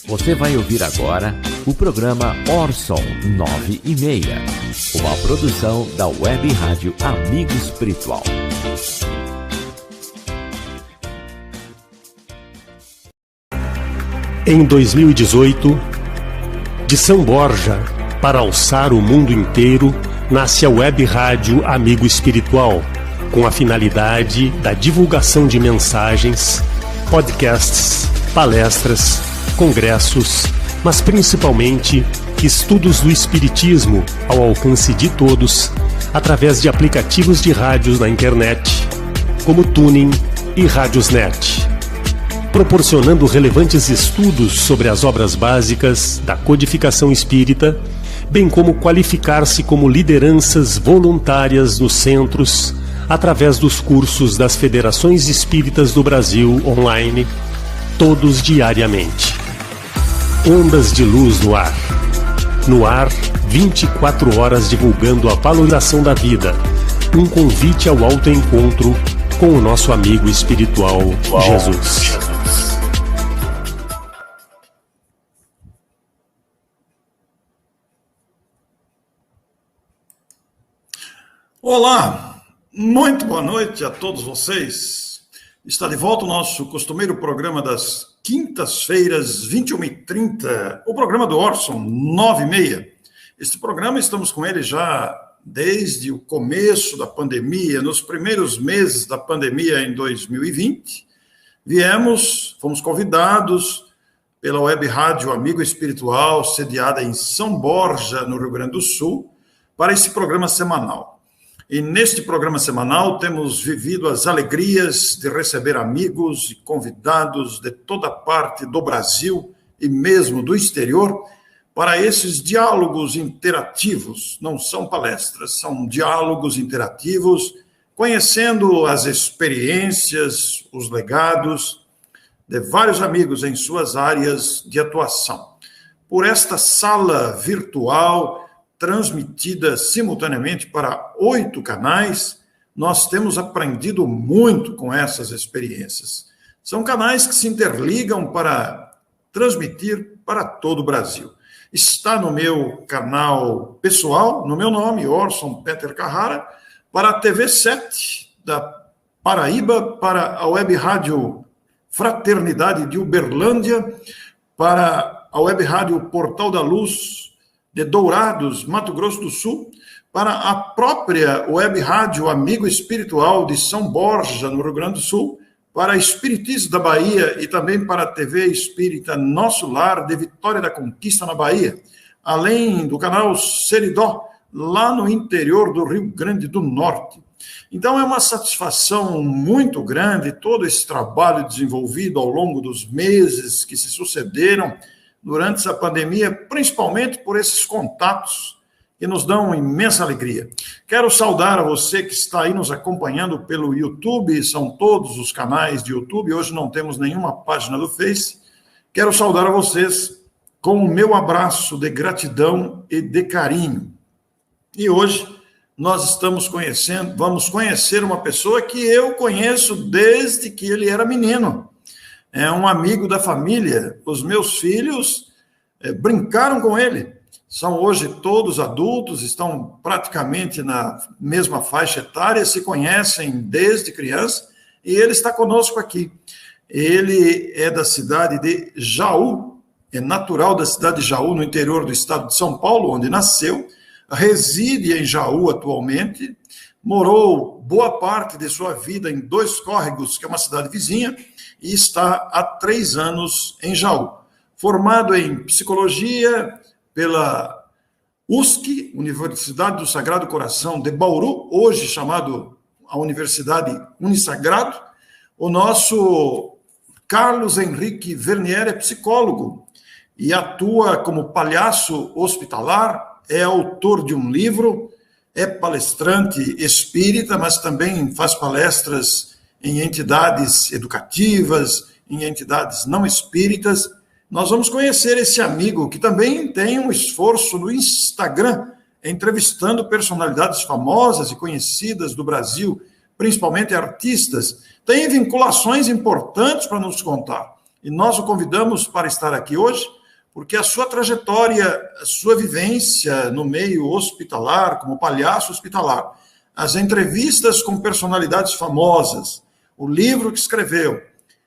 Você vai ouvir agora o programa Orson 9:30, uma produção da Web Rádio Amigo Espiritual. Em 2018, de São Borja, para alçar o mundo inteiro, nasce a Web Rádio Amigo Espiritual, com a finalidade da divulgação de mensagens, podcasts, palestras, congressos, mas principalmente estudos do Espiritismo ao alcance de todos, através de aplicativos de rádios na internet, como Tuning e Radiosnet, proporcionando relevantes estudos sobre as obras básicas da codificação espírita, bem como qualificar-se como lideranças voluntárias nos centros, através dos cursos das Federações Espíritas do Brasil online, todos diariamente. Ondas de luz no ar. No ar, 24 horas divulgando a valorização da vida. Um convite ao autoencontro com o nosso amigo espiritual, Jesus. Olá, muito boa noite a todos vocês. Está de volta o nosso costumeiro programa das quintas-feiras, 21h30, o programa do Orson 9:30. Este programa, estamos com ele já desde o começo da pandemia, nos primeiros meses da pandemia em 2020. Fomos convidados pela Web Rádio Amigo Espiritual, sediada em São Borja, no Rio Grande do Sul, para esse programa semanal. E neste programa semanal temos vivido as alegrias de receber amigos e convidados de toda parte do Brasil e mesmo do exterior para esses diálogos interativos. Não são palestras, são diálogos interativos, conhecendo as experiências, os legados de vários amigos em suas áreas de atuação. Por esta sala virtual, transmitida simultaneamente para 8 canais, nós temos aprendido muito com essas experiências. São canais que se interligam para transmitir para todo o Brasil. Está no meu canal pessoal, no meu nome, Orson Peter Carrara, para a TV 7 da Paraíba, para a Web Rádio Fraternidade de Uberlândia, para a Web Rádio Portal da Luz de Dourados, Mato Grosso do Sul, para a própria Web Rádio Amigo Espiritual de São Borja, no Rio Grande do Sul, para a Espiritismo da Bahia e também para a TV Espírita Nosso Lar de Vitória da Conquista, na Bahia, além do canal Seridó, lá no interior do Rio Grande do Norte. Então é uma satisfação muito grande todo esse trabalho desenvolvido ao longo dos meses que se sucederam durante essa pandemia, principalmente por esses contatos que nos dão imensa alegria. Quero saudar a você que está aí nos acompanhando pelo YouTube, são todos os canais de YouTube, hoje não temos nenhuma página do Face. Quero saudar a vocês com o meu abraço de gratidão e de carinho. E hoje nós vamos conhecer uma pessoa que eu conheço desde que ele era menino. É um amigo da família. Os meus filhos brincaram com ele. São hoje todos adultos, estão praticamente na mesma faixa etária, se conhecem desde criança, e ele está conosco aqui. Ele é da cidade de Jaú, é natural da cidade de Jaú, no interior do estado de São Paulo, onde nasceu, reside em Jaú atualmente, morou boa parte de sua vida em Dois Córregos, que é uma cidade vizinha, e está há 3 anos em Jaú. Formado em Psicologia pela USC, Universidade do Sagrado Coração de Bauru, hoje chamado a Universidade Unisagrado, o nosso Carlos Henrique Vernier é psicólogo e atua como palhaço hospitalar, é autor de um livro, é palestrante espírita, mas também faz palestras em entidades educativas, em entidades não espíritas. Nós vamos conhecer esse amigo que também tem um esforço no Instagram, entrevistando personalidades famosas e conhecidas do Brasil, principalmente artistas. Tem vinculações importantes para nos contar. E nós o convidamos para estar aqui hoje, porque a sua trajetória, a sua vivência no meio hospitalar, como palhaço hospitalar, as entrevistas com personalidades famosas, o livro que escreveu,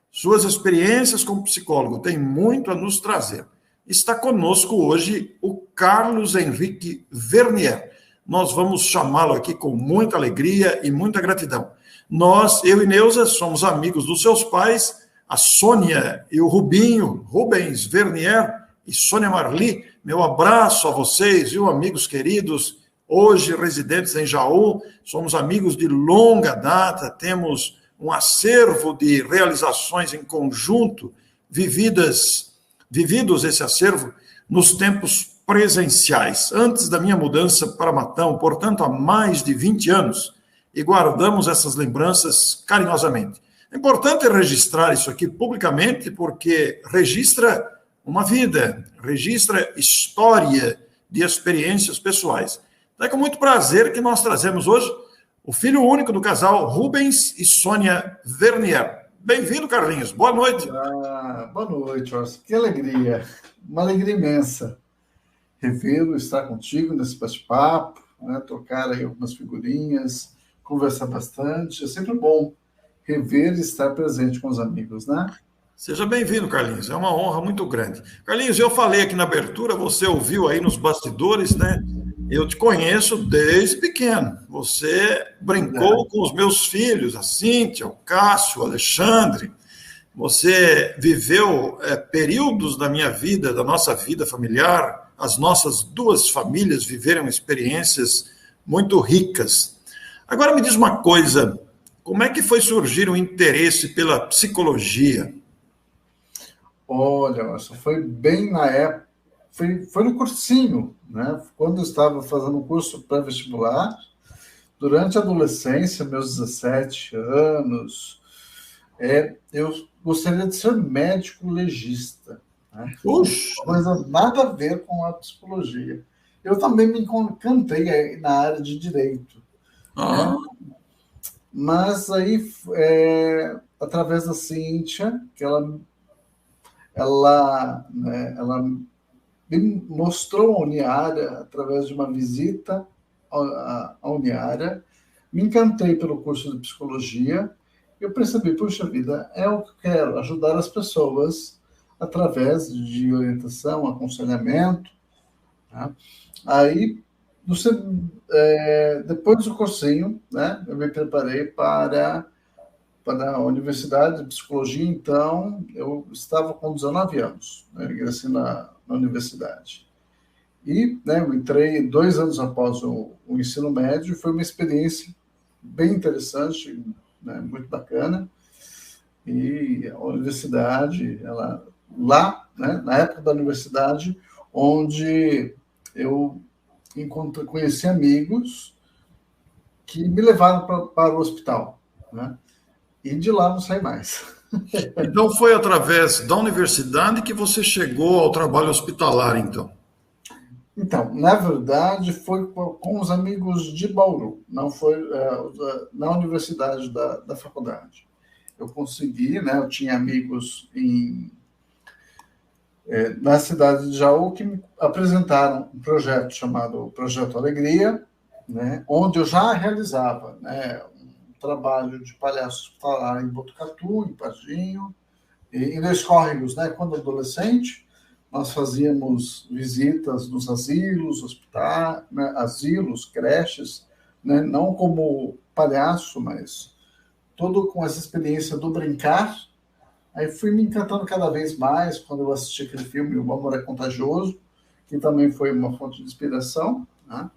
suas experiências como psicólogo, tem muito a nos trazer. Está conosco hoje o Carlos Henrique Vernier. Nós vamos chamá-lo aqui com muita alegria e muita gratidão. Nós, eu e Neuza, somos amigos dos seus pais, a Sônia e o Rubens Vernier e Sônia Marli. Meu abraço a vocês, viu, amigos queridos, hoje residentes em Jaú. Somos amigos de longa data, temos um acervo de realizações em conjunto, vividos esse acervo nos tempos presenciais, antes da minha mudança para Matão, portanto, há mais de 20 anos, e guardamos essas lembranças carinhosamente. É importante registrar isso aqui publicamente, porque registra uma vida, registra história de experiências pessoais. Então, é com muito prazer que nós trazemos hoje o filho único do casal Rubens e Sônia Vernier. Bem-vindo, Carlinhos. Boa noite. Boa noite, Orson. Que alegria. Uma alegria imensa revê-lo, estar contigo nesse bate-papo, né? Trocar aí algumas figurinhas, conversar bastante. É sempre bom rever e estar presente com os amigos, né? Seja bem-vindo, Carlinhos. É uma honra muito grande. Carlinhos, eu falei aqui na abertura, você ouviu aí nos bastidores, né? Eu te conheço desde pequeno. Você brincou com os meus filhos, a Cíntia, o Cássio, o Alexandre. Você viveu períodos da minha vida, da nossa vida familiar. As nossas duas famílias viveram experiências muito ricas. Agora me diz uma coisa, como é que foi surgir o interesse pela psicologia? Olha, foi bem na época, foi no cursinho, né? Quando eu estava fazendo um curso pré-vestibular, durante a adolescência, meus 17 anos, eu gostaria de ser médico legista, né? Puxa! Mas nada a ver com a psicologia. Eu também me encantei na área de direito, né? Mas aí, através da Cíntia, que ela me mostrou a Uniária através de uma visita à Uniária, me encantei pelo curso de psicologia, eu percebi, puxa vida, é o que eu quero, ajudar as pessoas através de orientação, aconselhamento, tá? Aí, depois do cursinho, né, eu me preparei para a Universidade de Psicologia, então eu estava com 19 anos, né, eu ingressei na universidade. E, né, eu entrei 2 anos após o ensino médio, foi uma experiência bem interessante, né, muito bacana. E a universidade, lá, né, na época da universidade, onde eu conheci amigos que me levaram para o hospital, né? E de lá não saí mais. Então foi através da universidade que você chegou ao trabalho hospitalar, então? Então, na verdade, foi com os amigos de Bauru, não foi na universidade da faculdade. Eu consegui, né? Eu tinha amigos na cidade de Jaú que me apresentaram um projeto chamado Projeto Alegria, né? Onde eu já realizava, né, trabalho de palhaço hospitalar em Botucatu, em Pardinho, e nos córregos, né? Quando adolescente, nós fazíamos visitas nos asilos, hospitais, né? Asilos, creches, né? Não como palhaço, mas todo com essa experiência do brincar. Aí fui me encantando cada vez mais quando eu assisti aquele filme O Amor é Contagioso, que também foi uma fonte de inspiração, né?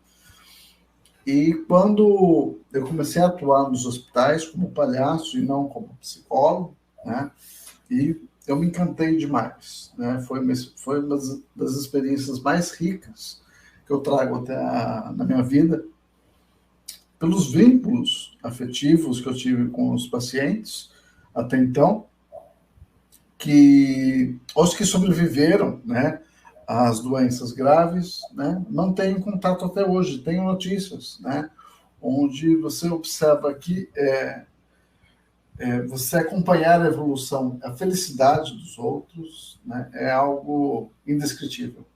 E quando eu comecei a atuar nos hospitais como palhaço e não como psicólogo, né? E eu me encantei demais, né? Foi uma das experiências mais ricas que eu trago até na minha vida, pelos vínculos afetivos que eu tive com os pacientes até então, que os que sobreviveram, né, às doenças graves, né, mantêm contato até hoje, tenho notícias, né, onde você observa que você acompanhar a evolução, a felicidade dos outros, né, é algo indescritível.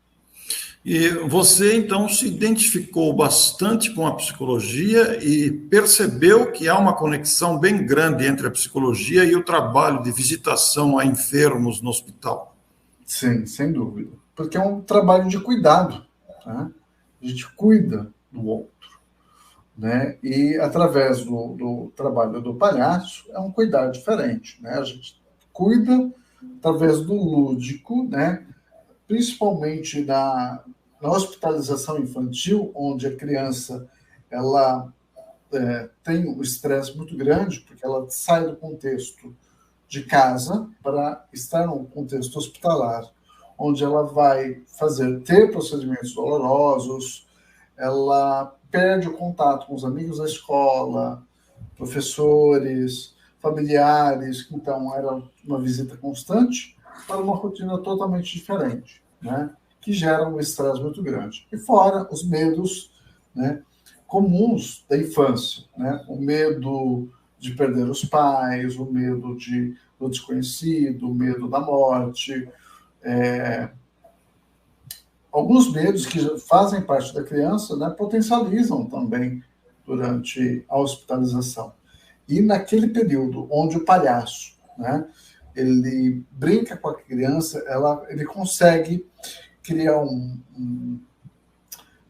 E você, então, se identificou bastante com a psicologia e percebeu que há uma conexão bem grande entre a psicologia e o trabalho de visitação a enfermos no hospital. Sim, sem dúvida. Porque é um trabalho de cuidado, tá? A gente cuida do outro, né? E através do trabalho do palhaço é um cuidado diferente, né? A gente cuida através do lúdico, né? Principalmente na hospitalização infantil, onde a criança ela tem um estresse muito grande, porque ela sai do contexto de casa para estar num contexto hospitalar, onde ela vai ter procedimentos dolorosos, ela perde o contato com os amigos da escola, professores, familiares, então era uma visita constante para uma rotina totalmente diferente, né? Que gera um estresse muito grande. E fora os medos, né, comuns da infância, né? O medo de perder os pais, o medo do desconhecido, o medo da morte, alguns medos que fazem parte da criança, né, potencializam também durante a hospitalização. E naquele período onde o palhaço, né, ele brinca com a criança, ele consegue criar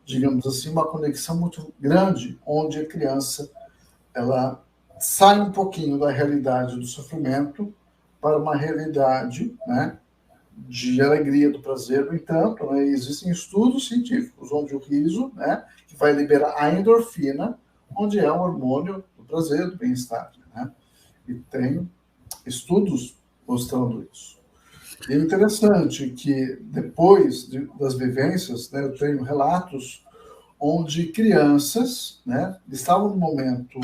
digamos assim, uma conexão muito grande, onde a criança ela sai um pouquinho da realidade do sofrimento para uma realidade, né, de alegria, do prazer. No entanto, né, existem estudos científicos onde o riso, né, que vai liberar a endorfina, onde é o hormônio do prazer, do bem-estar, né? E tem estudos mostrando isso. E é interessante que depois das vivências, né, eu tenho relatos onde crianças, né, estavam num momento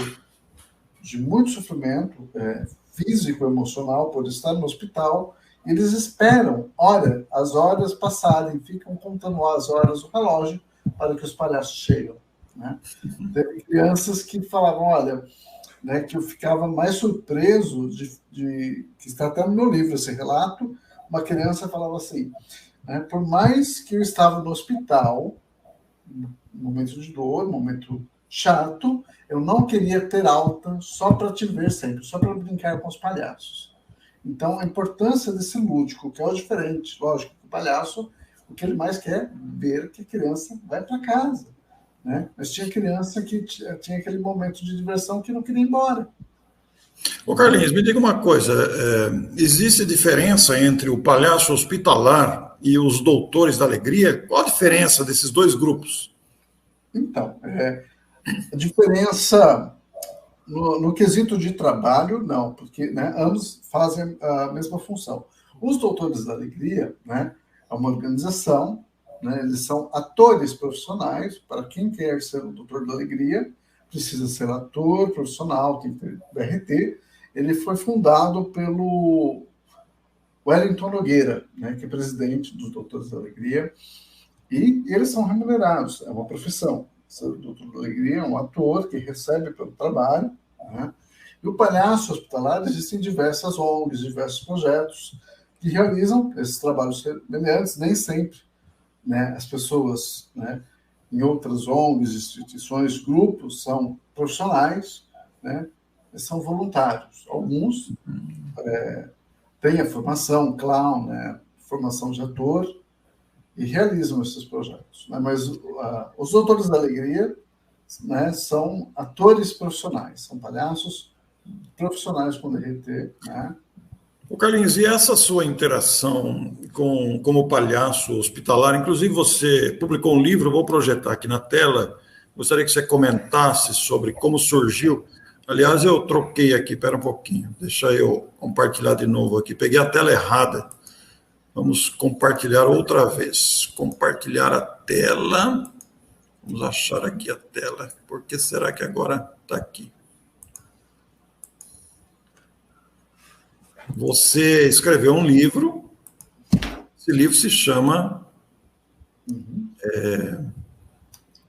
de muito sofrimento físico, emocional, por estar no hospital, e eles esperam as horas passarem, ficam contando as horas do relógio para que os palhaços cheguem, né? Teve crianças que falavam, olha, né, que eu ficava mais surpreso que está até no meu livro esse relato. Uma criança falava assim, né, por mais que eu estava no hospital, momento de dor, momento chato, eu não queria ter alta só para te ver sempre, só para brincar com os palhaços. Então, a importância desse lúdico, que é o diferente, lógico, o palhaço, o que ele mais quer ver que a criança vai para casa, né? Mas tinha criança que tinha aquele momento de diversão que não queria ir embora. Ô Carlinhos, me diga uma coisa, existe diferença entre o palhaço hospitalar e os doutores da alegria? Qual a diferença desses dois grupos? Então, a diferença no quesito de trabalho, não, porque, né, ambos fazem a mesma função. Os doutores da alegria, né, é uma organização, né, eles são atores profissionais. Para quem quer ser um doutor da alegria, precisa ser ator profissional, tem que ter BRT. Ele foi fundado pelo Wellington Nogueira, né, que é presidente dos Doutores da Alegria, e eles são remunerados, é uma profissão. O doutor da alegria é um ator que recebe pelo trabalho, né? E o palhaço hospitalar, existem diversas ONGs, diversos projetos que realizam esses trabalhos semelhantes. Nem sempre, né, as pessoas, né, em outras ONGs, instituições, grupos, são profissionais, né, são voluntários. Alguns têm a formação clown, né, formação de ator, e realizam esses projetos, né? Mas os doutores da alegria, né, são atores profissionais, são palhaços profissionais com DRT, né? O Carlinhos, e essa sua interação como palhaço hospitalar, inclusive você publicou um livro, vou projetar aqui na tela, gostaria que você comentasse sobre como surgiu. Aliás, eu troquei aqui, espera um pouquinho, deixa eu compartilhar de novo aqui, peguei a tela errada. Vamos compartilhar outra vez. Compartilhar a tela. Vamos achar aqui a tela. Por que será que agora está aqui? Você escreveu um livro. Esse livro se chama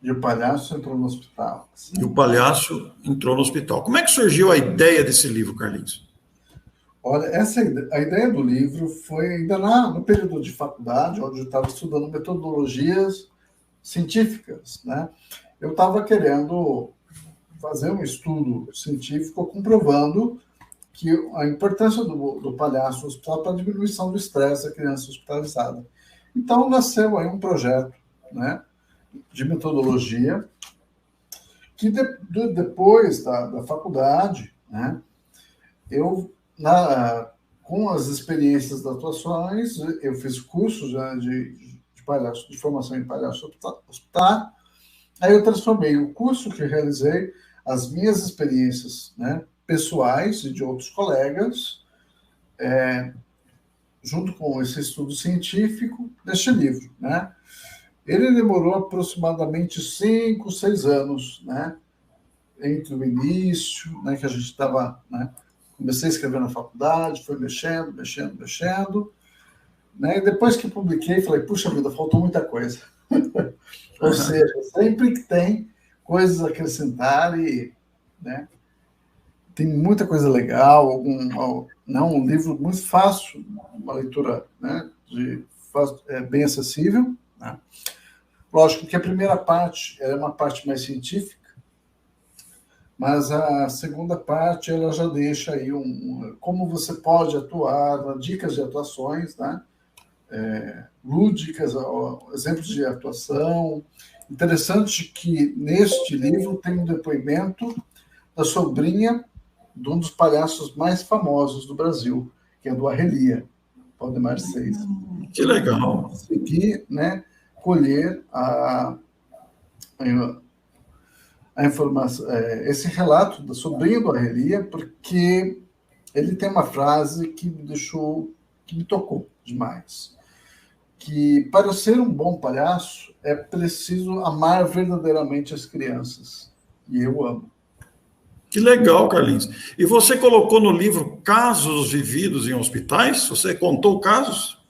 E o palhaço entrou no hospital. Sim. E o palhaço entrou no hospital. Como é que surgiu a ideia desse livro, Carlinhos? Olha, a ideia do livro foi ainda no período de faculdade, onde eu estava estudando metodologias científicas, né? Eu estava querendo fazer um estudo científico comprovando que a importância do palhaço no hospital para a diminuição do estresse da criança hospitalizada. Então, nasceu aí um projeto, né, de metodologia que depois da faculdade, né, com as experiências das atuações, eu fiz cursos de palhaço, de formação em palhaço hospitalar. Aí eu transformei o curso que eu realizei, as minhas experiências, né, pessoais e de outros colegas, junto com esse estudo científico, neste livro, né? Ele demorou aproximadamente 5, 6 anos, né? Entre o início, né, que a gente estava, né, comecei a escrever na faculdade, foi mexendo, né? E depois que publiquei, falei, puxa vida, faltou muita coisa. Ou seja, sempre que tem coisas a acrescentar e, né, tem muita coisa legal, um livro muito fácil, uma leitura, né, bem acessível, né? Lógico que a primeira parte é uma parte mais científica, mas a segunda parte ela já deixa aí como você pode atuar, dicas de atuações, né? Lúdicas, exemplos de atuação. Interessante que neste livro tem um depoimento da sobrinha de um dos palhaços mais famosos do Brasil, que é do Arrelia, Valdemar Seis. Que legal! Consegui, né, colher a informação, esse relato da sobrinha do Arrelia, porque ele tem uma frase que me tocou demais, que para ser um bom palhaço é preciso amar verdadeiramente as crianças, e eu amo. Que legal, Carlinhos. E você colocou no livro casos vividos em hospitais? Você contou casos?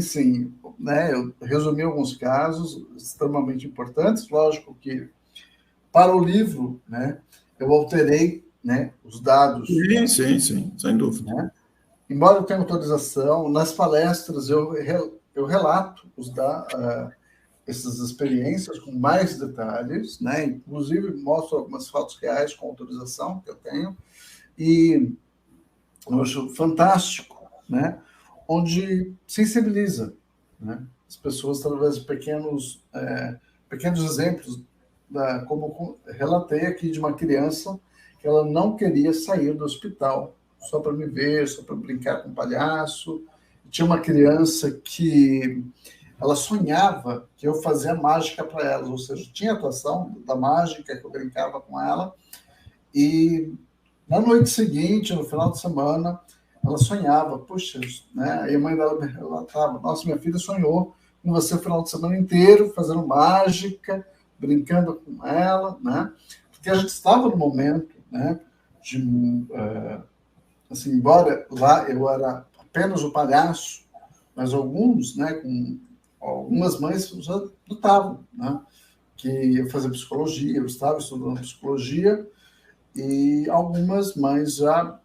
Sim. Né, eu resumi alguns casos extremamente importantes. Lógico que, para o livro, né, eu alterei, né, os dados. Sim, sem dúvida. Né? Embora eu tenha autorização, nas palestras eu relato essas experiências com mais detalhes, né? Inclusive mostro algumas fotos reais com autorização que eu tenho, e eu acho fantástico, né? Onde sensibiliza, né, as pessoas através de pequenos exemplos, como relatei aqui de uma criança que ela não queria sair do hospital só para me ver, só para brincar com o palhaço. Tinha uma criança que ela sonhava que eu fazia mágica para ela, ou seja, tinha atuação da mágica, que eu brincava com ela, e na noite seguinte, no final de semana, ela sonhava, puxa, né? E a mãe dela me relatava, nossa, minha filha sonhou com você o final de semana inteiro, fazendo mágica, brincando com ela, né? Porque a gente estava no momento, né, assim, embora lá eu era apenas o palhaço, mas alguns, né, algumas mães já notavam, né, que eu fazia psicologia, eu estava estudando psicologia, e algumas mães já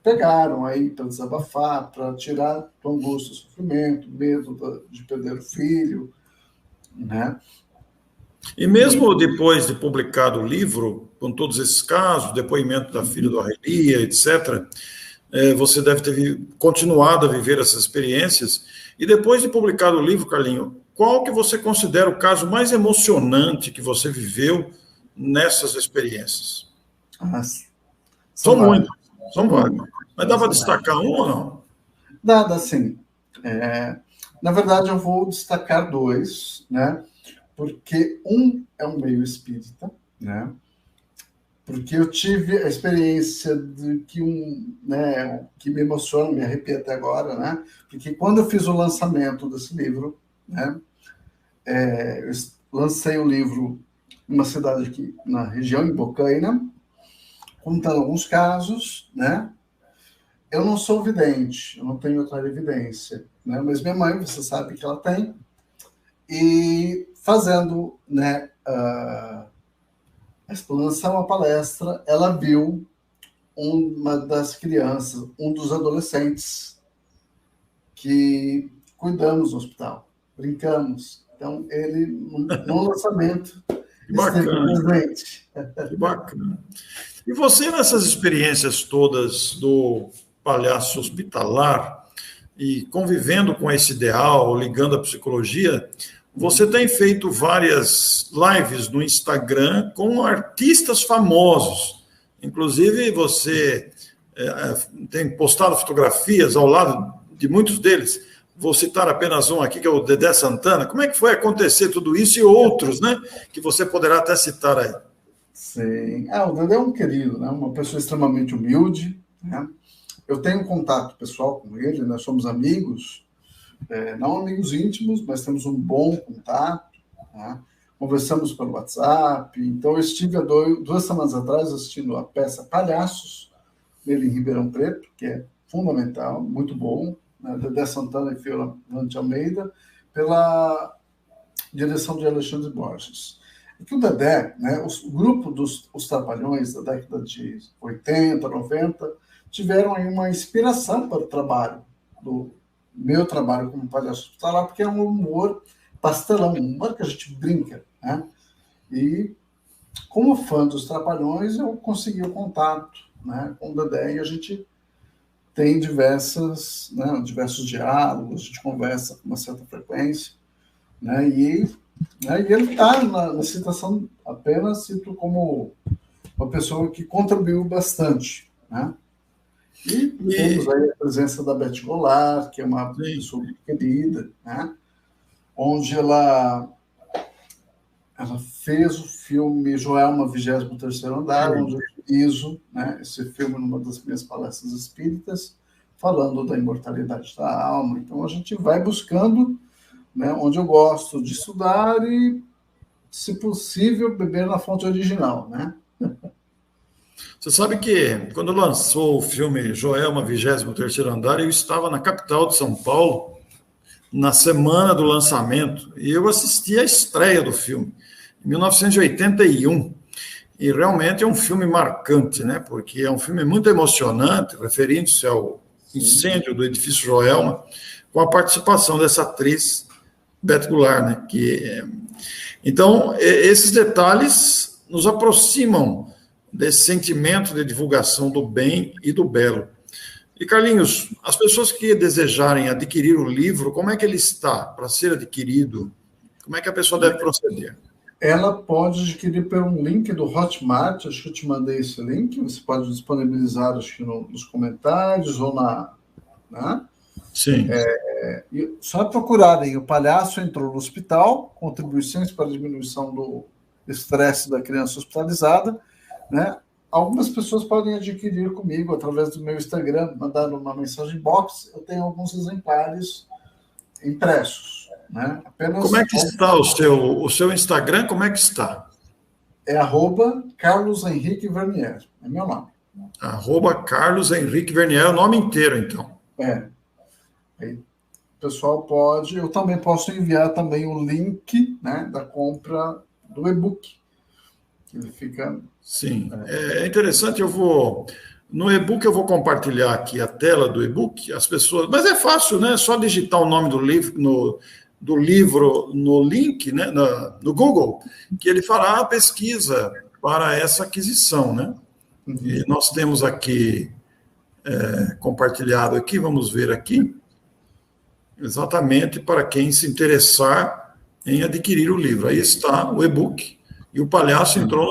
pegaram aí para desabafar, para tirar do angústia, sofrimento, medo de perder o filho, né? E mesmo depois de publicado o livro, com todos esses casos, depoimento da filha do Arrelia, etc., você deve ter continuado a viver essas experiências. E depois de publicado o livro, Carlinhos, qual que você considera o caso mais emocionante que você viveu nessas experiências? São muitos. São vários. Mas dá para destacar um ou não? Dá, sim. Na verdade, eu vou destacar 2, né? Porque um é um meio espírita, né? Porque eu tive a experiência de que que me emociona, me arrepia até agora, né? Porque quando eu fiz o lançamento desse livro, né? Eu lancei o livro em uma cidade aqui na região, em Bocaina, contando alguns casos, né? Eu não sou vidente, eu não tenho outra evidência, né? Mas minha mãe, você sabe que ela tem, e fazendo, né, a explanação, a palestra, ela viu uma das crianças, um dos adolescentes que cuidamos no hospital, brincamos. Então, ele, no lançamento, esteve presente. Que bacana. E você, nessas experiências todas do palhaço hospitalar e convivendo com esse ideal, ligando a psicologia, você tem feito várias lives no Instagram com artistas famosos. Inclusive, você tem postado fotografias ao lado de muitos deles. Vou citar apenas um aqui, que é o Dedé Santana. Como é que foi acontecer tudo isso e outros, né? Que você poderá até citar aí. Sim. O Dedé é um querido, né? Uma pessoa extremamente humilde, né? Eu tenho contato pessoal com ele, nós somos amigos, não amigos íntimos, mas temos um bom contato, né? Conversamos pelo WhatsApp. Então, eu estive há 2 semanas atrás assistindo a peça Palhaços, dele em Ribeirão Preto, que é fundamental, muito bom, né? Dedé Santana e Fiorante Almeida, pela direção de Alexandre Borges. E que o Dedé, né, o grupo dos Trapalhões da década de 80, 90, tiveram aí uma inspiração para o trabalho, do meu trabalho como palhaço hospitalar, porque é um humor pastelão, um humor que a gente brinca, né? E, como fã dos Trapalhões, eu consegui o contato, né, com o Dedé, e a gente tem diversos diálogos, a gente conversa com uma certa frequência, né? E ele está na citação, apenas cito como uma pessoa que contribuiu bastante, né? E temos aí a presença da Beth Goulart, que é uma pessoa muito querida, né? Onde ela fez o filme Joelma, 23º Andar, onde eu utilizo, né, esse filme numa das minhas palestras espíritas, falando da imortalidade da alma. Então, a gente vai buscando, né, onde eu gosto de estudar e, se possível, beber na fonte original, né? Você sabe que, quando lançou o filme Joelma, 23º Andar, eu estava na capital de São Paulo, na semana do lançamento, e eu assisti à estreia do filme, em 1981, e realmente é um filme marcante, né? Porque é um filme muito emocionante, referindo-se ao incêndio do edifício Joelma, com a participação dessa atriz, Beth Goulart, né? Então, esses detalhes nos aproximam desse sentimento de divulgação do bem e do belo. E, Carlinhos, as pessoas que desejarem adquirir o livro, como é que ele está para ser adquirido? Como é que a pessoa deve proceder? Ela pode adquirir pelo link do Hotmart, acho que eu te mandei esse link, você pode disponibilizar, acho que nos comentários ou né? Sim. Só procurarem O Palhaço Entrou no Hospital, contribuições para a diminuição do estresse da criança hospitalizada, né? Algumas pessoas podem adquirir comigo através do meu Instagram, mandando uma mensagem box. Eu tenho alguns exemplares impressos, né? Apenas. Como é que está o seu Instagram? Como é que está? É @Carlos Henrique Vernier, é meu nome. @Carlos Henrique Vernier, é o nome inteiro, então. Aí, o pessoal pode. Eu também posso enviar também o link, né, da compra do e-book. Ele fica. Sim, é interessante. No e-book eu vou compartilhar aqui a tela do e-book, as pessoas. Mas é fácil, né? É só digitar o nome do livro no link, né, no Google, que ele fará a pesquisa para essa aquisição, né? E nós temos aqui compartilhado aqui, vamos ver aqui, exatamente para quem se interessar em adquirir o livro. Aí está o e-book e O Palhaço Entrou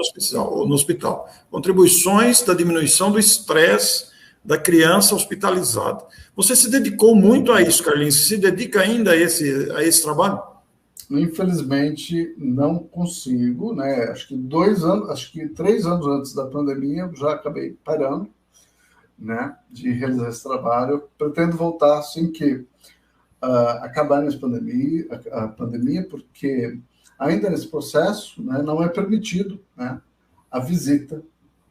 no Hospital. Contribuições da diminuição do estresse da criança hospitalizada. Você se dedicou muito a isso, Carlinhos? Você se dedica ainda a esse trabalho? Infelizmente, não consigo, né? Acho que 3 anos antes da pandemia, eu já acabei parando, né, de realizar esse trabalho. Eu pretendo voltar assim que acabar a pandemia, porque ainda nesse processo, né, não é permitido, né, a visita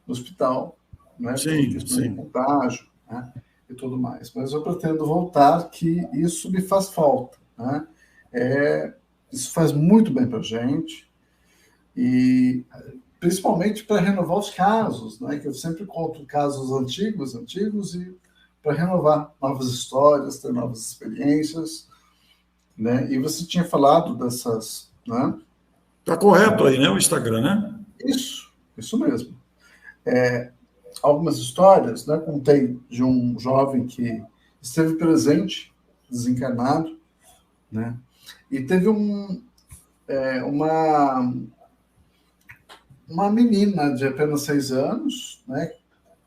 no hospital, né, sim. de contágio, né, e tudo mais. Mas eu pretendo voltar, que isso me faz falta, né? Isso faz muito bem para a gente, e principalmente para renovar os casos, né? Que eu sempre conto casos antigos, e para renovar novas histórias, ter novas experiências, né? E você tinha falado dessas, né? Tá correto aí, né? O Instagram, né? Isso mesmo. Algumas histórias, né? Contei de um jovem que esteve presente, desencarnado, né? E teve uma menina de apenas 6 anos, né?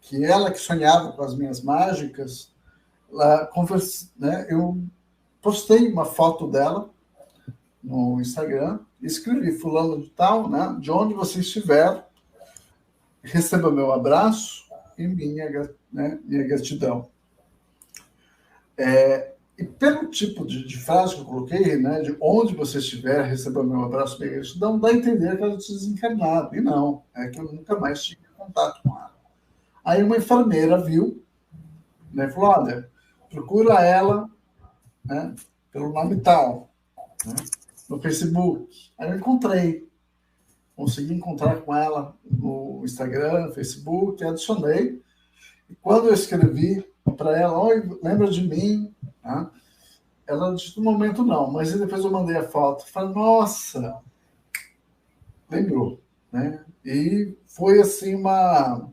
Que ela que sonhava com as minhas mágicas, né? Eu postei uma foto dela no Instagram, escrevi fulano de tal, né? De onde você estiver, receba meu abraço e minha gratidão. E pelo tipo de frase que eu coloquei, né? De onde você estiver, receba meu abraço e minha gratidão, dá a entender que ela tinha desencarnado. E não, é que eu nunca mais tive contato com ela. Aí uma enfermeira viu, né? Falou, olha, procura ela, né, pelo nome tal, né, no Facebook. Aí eu consegui encontrar com ela no Instagram, no Facebook, adicionei. E quando eu escrevi para ela, oi, lembra de mim? Né? Ela disse, no momento não, mas depois eu mandei a foto. Falei, nossa, lembrou, né? E foi assim uma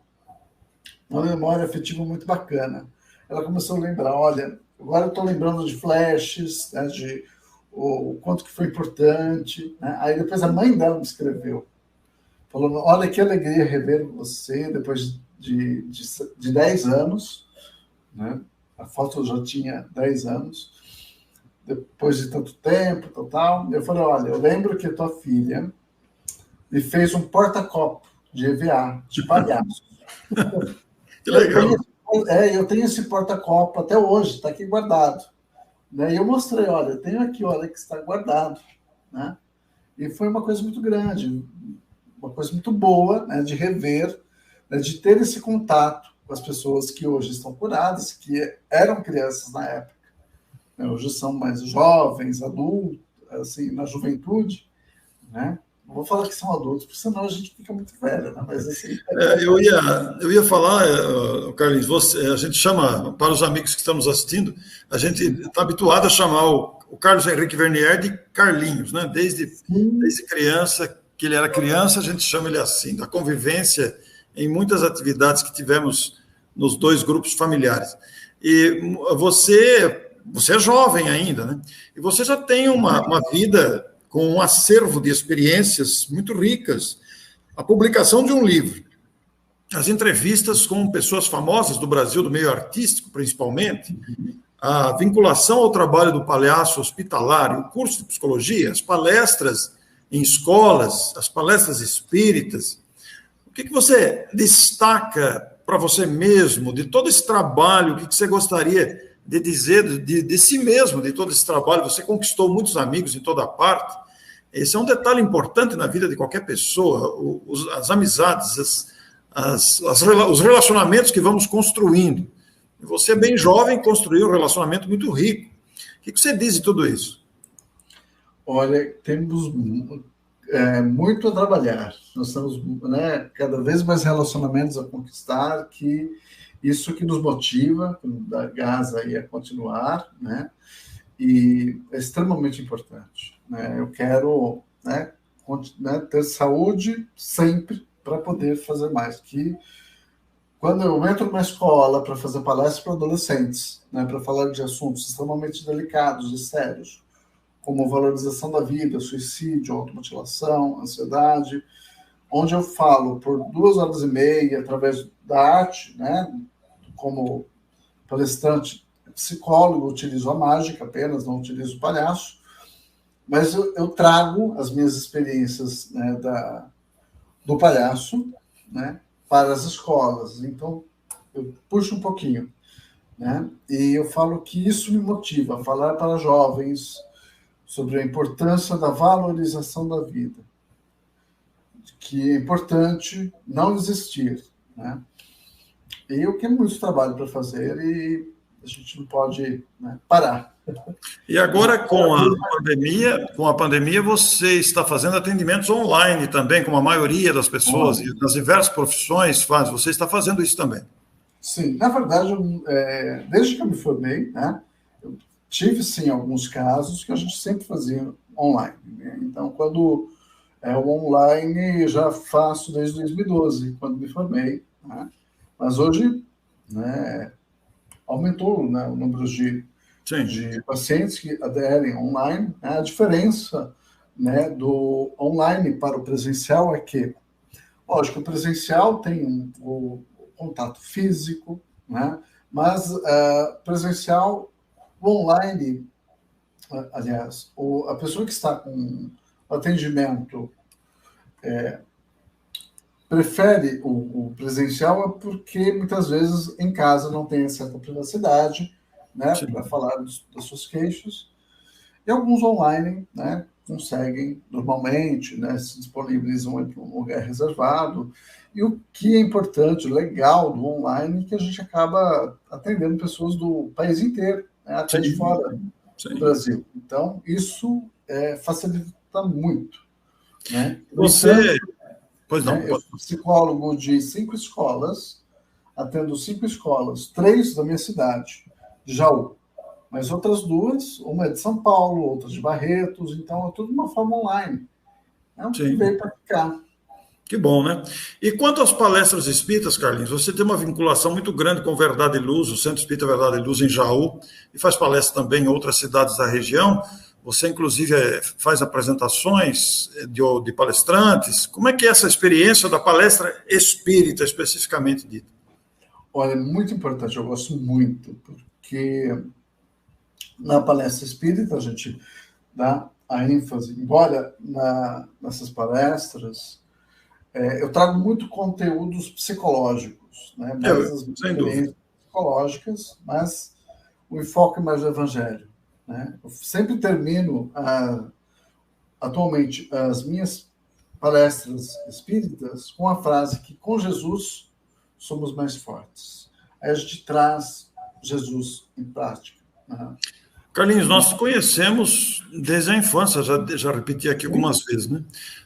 memória afetiva muito bacana. Ela começou a lembrar, olha, agora eu estou lembrando de flashes, né, de o quanto que foi importante. Né? Aí depois a mãe dela me escreveu, falando, olha que alegria rever você depois de 10 anos. Né? A foto já tinha 10 anos. Depois de tanto tempo, tal. Eu falei, olha, eu lembro que a tua filha me fez um porta-copo de EVA, de palhaço. Que legal. Eu tenho esse porta-copo até hoje, está aqui guardado. Né? E eu mostrei, olha, eu tenho aqui, olha, que está guardado. Né? E foi uma coisa muito grande, uma coisa muito boa, né, de rever, né, de ter esse contato com as pessoas que hoje estão curadas, que eram crianças na época. Né? Hoje são mais jovens, adultos, assim, na juventude, né? Não vou falar que são adultos, porque senão a gente fica muito velho, né? Mas assim. Eu ia falar, Carlinhos, a gente chama, para os amigos que estamos assistindo, a gente está habituado a chamar o Carlos Henrique Vernier de Carlinhos, né? Desde criança, que ele era criança, a gente chama ele assim, da convivência em muitas atividades que tivemos nos 2 grupos familiares. E você é jovem ainda, né? E você já tem uma vida com um acervo de experiências muito ricas, a publicação de um livro, as entrevistas com pessoas famosas do Brasil, do meio artístico, principalmente, a vinculação ao trabalho do palhaço hospitalar, o curso de psicologia, as palestras em escolas, as palestras espíritas. O que você destaca para você mesmo de todo esse trabalho? O que você gostaria de dizer de si mesmo, de todo esse trabalho? Você conquistou muitos amigos em toda parte. Esse é um detalhe importante na vida de qualquer pessoa, as amizades, os relacionamentos que vamos construindo. Você, bem jovem, construiu um relacionamento muito rico. O que você diz de tudo isso? Olha, temos muito a trabalhar. Nós temos, né, cada vez mais relacionamentos a conquistar, que isso que nos motiva, que nos dá gás aí a continuar, né? E é extremamente importante. Né? Eu quero, né, ter saúde sempre para poder fazer mais. Que quando eu entro numa escola para fazer palestras para adolescentes, né, para falar de assuntos extremamente delicados e sérios, como valorização da vida, suicídio, automutilação, ansiedade, onde eu falo por 2 horas e meia, através da arte, né, como palestrante, psicólogo, utilizo a mágica apenas, não utilizo o palhaço, mas eu trago as minhas experiências, né, do palhaço, né, para as escolas. Então, eu puxo um pouquinho, né, e eu falo que isso me motiva a falar para jovens sobre a importância da valorização da vida, que é importante não desistir, né. E eu tenho muito trabalho para fazer e a gente não pode, né, parar. E agora, com a pandemia, você está fazendo atendimentos online também, como a maioria das pessoas, e das diversas profissões faz. Você está fazendo isso também. Sim, na verdade, desde que eu me formei, né, eu tive, sim, alguns casos que a gente sempre fazia online, né? Então, quando o online já faço desde 2012, quando me formei, né? Mas hoje, né, aumentou, né, o número de pacientes que aderem online, né? A diferença, né, do online para o presencial é que, lógico, o presencial tem o contato físico, né? Mas presencial, o online, aliás, a pessoa que está com atendimento prefere o presencial é porque muitas vezes em casa não tem certa privacidade, né, para falar das suas queixas. E alguns online, né, conseguem normalmente, né, se disponibilizam para um lugar reservado. E o que é importante, legal do online, é que a gente acaba atendendo pessoas do país inteiro, né, até de fora do Brasil. Então, isso facilita muito, né? Você... Pois não. Eu sou psicólogo de 5 escolas, atendo 5 escolas, 3 da minha cidade, de Jaú. Mas outras 2, uma é de São Paulo, outra de Barretos, então é tudo de uma forma online. É um que veio para ficar. Que bom, né? E quanto às palestras espíritas, Carlinhos, você tem uma vinculação muito grande com Verdade e Luz, o Centro Espírita Verdade e Luz em Jaú, e faz palestras também em outras cidades da região. Você, inclusive, faz apresentações de palestrantes. Como é que é essa experiência da palestra espírita, especificamente dita? Olha, é muito importante, eu gosto muito, porque na palestra espírita a gente dá a ênfase, embora nessas palestras eu trago muito conteúdos psicológicos, né? Mais as experiências psicológicas, mas o enfoque mais do evangelho. Né? Eu sempre termino, atualmente, as minhas palestras espíritas com a frase que com Jesus somos mais fortes. Aí a gente traz Jesus em prática. Né? Carlinhos, nós conhecemos desde a infância, já repeti aqui algumas vezes, né?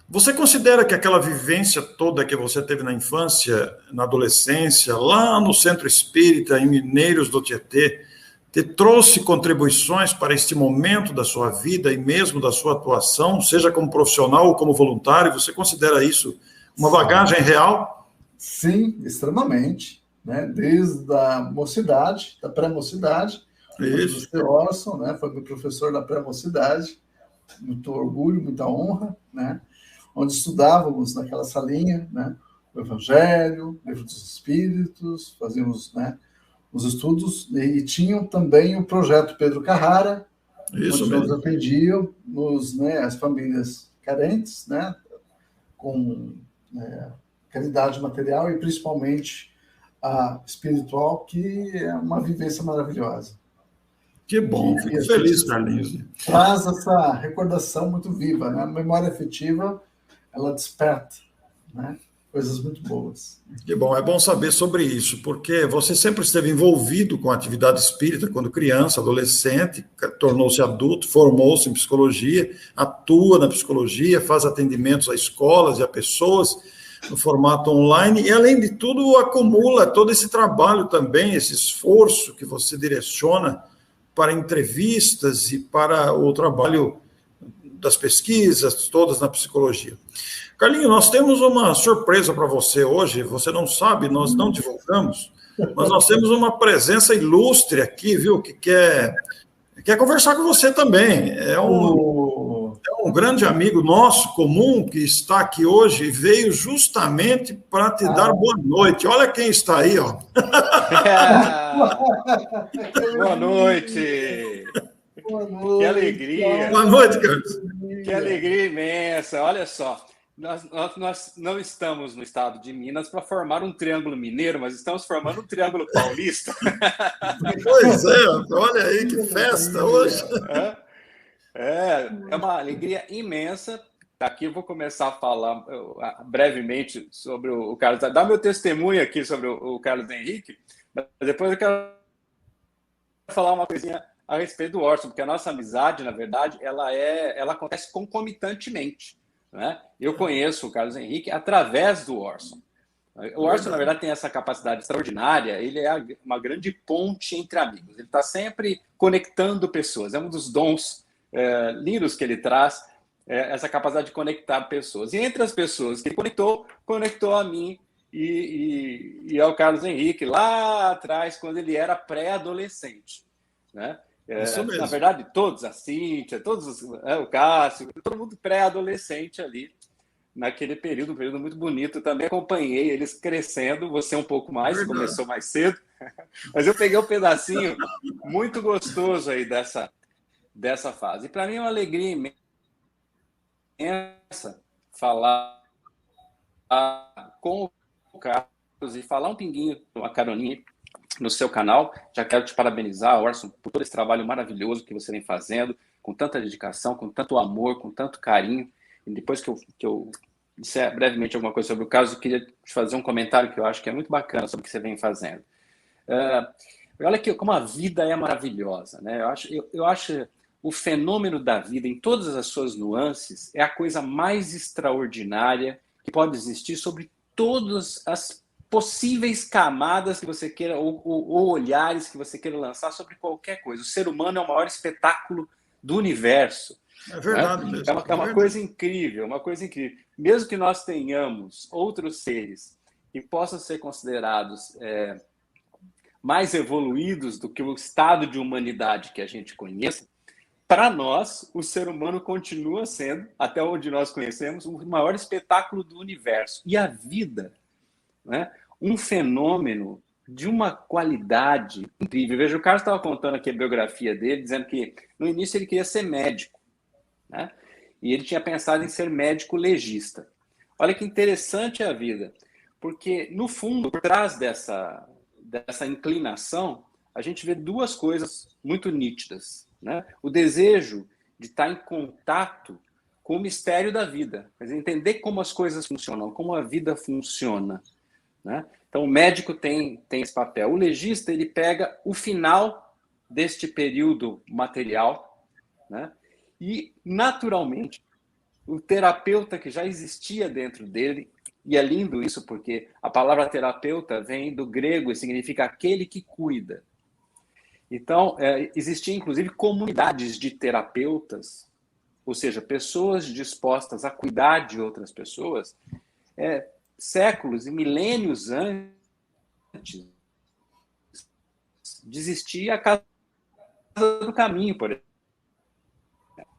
Você considera que aquela vivência toda que você teve na infância, na adolescência, lá no Centro Espírita, em Mineiros do Tietê, te trouxe contribuições para este momento da sua vida e mesmo da sua atuação, seja como profissional ou como voluntário? Você considera isso uma bagagem real? Sim, extremamente. Né? Desde a mocidade, da pré-mocidade, o Orson, né? Foi meu professor da pré-mocidade, muito orgulho, muita honra, né? Onde estudávamos naquela salinha, né? O Evangelho, o Livro dos Espíritos, fazíamos, né, os estudos, e tinham também o projeto Pedro Carrara, onde nós atendíamos, né, as famílias carentes, né, com caridade material e principalmente a espiritual, que é uma vivência maravilhosa. Que bom, fico feliz, Carlinhos. Traz essa recordação muito viva, né? A memória afetiva, ela desperta, né? Coisas muito boas. Que bom, é bom saber sobre isso, porque você sempre esteve envolvido com a atividade espírita quando criança, adolescente, tornou-se adulto, formou-se em psicologia, atua na psicologia, faz atendimentos a escolas e a pessoas no formato online, e além de tudo acumula todo esse trabalho também, esse esforço que você direciona para entrevistas e para o trabalho das pesquisas todas na psicologia. Carlinhos, nós temos uma surpresa para você hoje, você não sabe, nós não divulgamos, mas nós temos uma presença ilustre aqui, viu, que quer conversar com você também. É um grande amigo nosso, comum, que está aqui hoje e veio justamente para te dar boa noite. Olha quem está aí, ó. Boa noite. Boa noite. Que alegria. Boa noite, Carlos. Que alegria imensa. Olha só, nós não estamos no estado de Minas para formar um triângulo mineiro, mas estamos formando um triângulo paulista. Pois é, olha aí que festa hoje. É uma alegria imensa. Aqui eu vou começar a falar brevemente sobre o Carlos, dar meu testemunho aqui sobre o Carlos Henrique, mas depois eu quero falar uma coisinha a respeito do Orson, porque a nossa amizade, na verdade, ela acontece concomitantemente, né? Eu conheço o Carlos Henrique através do Orson. O Orson, na verdade, tem essa capacidade extraordinária, ele é uma grande ponte entre amigos, ele está sempre conectando pessoas, é um dos dons lindos que ele traz, essa capacidade de conectar pessoas. E entre as pessoas que ele conectou a mim e ao Carlos Henrique, lá atrás, quando ele era pré-adolescente, né? Isso mesmo. Na verdade, todos, a Cíntia, o Cássio, todo mundo pré-adolescente ali, naquele período, um período muito bonito. Também acompanhei eles crescendo, você um pouco mais, Verdade. Começou mais cedo, mas eu peguei um pedacinho muito gostoso aí dessa fase. E para mim é uma alegria imensa falar com o Carlos e falar um pinguinho, uma caroninha no seu canal. Já quero te parabenizar, Orson, por todo esse trabalho maravilhoso que você vem fazendo, com tanta dedicação, com tanto amor, com tanto carinho. E depois que eu disser brevemente alguma coisa sobre o caso, eu queria te fazer um comentário que eu acho que é muito bacana sobre o que você vem fazendo. Olha que, como a vida é maravilhosa, né? Eu acho o fenômeno da vida, em todas as suas nuances, é a coisa mais extraordinária que pode existir sobre todas as possíveis camadas que você queira, ou olhares que você queira lançar sobre qualquer coisa. O ser humano é o maior espetáculo do universo. É verdade, né? mesmo. É uma coisa incrível, uma coisa incrível. Mesmo que nós tenhamos outros seres que possam ser considerados mais evoluídos do que o estado de humanidade que a gente conhece, para nós, o ser humano continua sendo, até onde nós conhecemos, o maior espetáculo do universo. E a vida, né? Um fenômeno de uma qualidade incrível. Veja, o Carlos estava contando aqui a biografia dele, dizendo que no início ele queria ser médico, né? E ele tinha pensado em ser médico legista. Olha que interessante a vida, porque no fundo, por trás dessa inclinação, a gente vê duas coisas muito nítidas, né? O desejo de estar em contato com o mistério da vida, quer dizer, entender como as coisas funcionam, como a vida funciona, né? Então, o médico tem esse papel. O legista, ele pega o final deste período material, né? E, naturalmente, o terapeuta que já existia dentro dele, e é lindo isso porque a palavra terapeuta vem do grego e significa aquele que cuida. Então, existiam, inclusive, comunidades de terapeutas, ou seja, pessoas dispostas a cuidar de outras pessoas, séculos e milênios antes de existir a Casa do Caminho, por exemplo.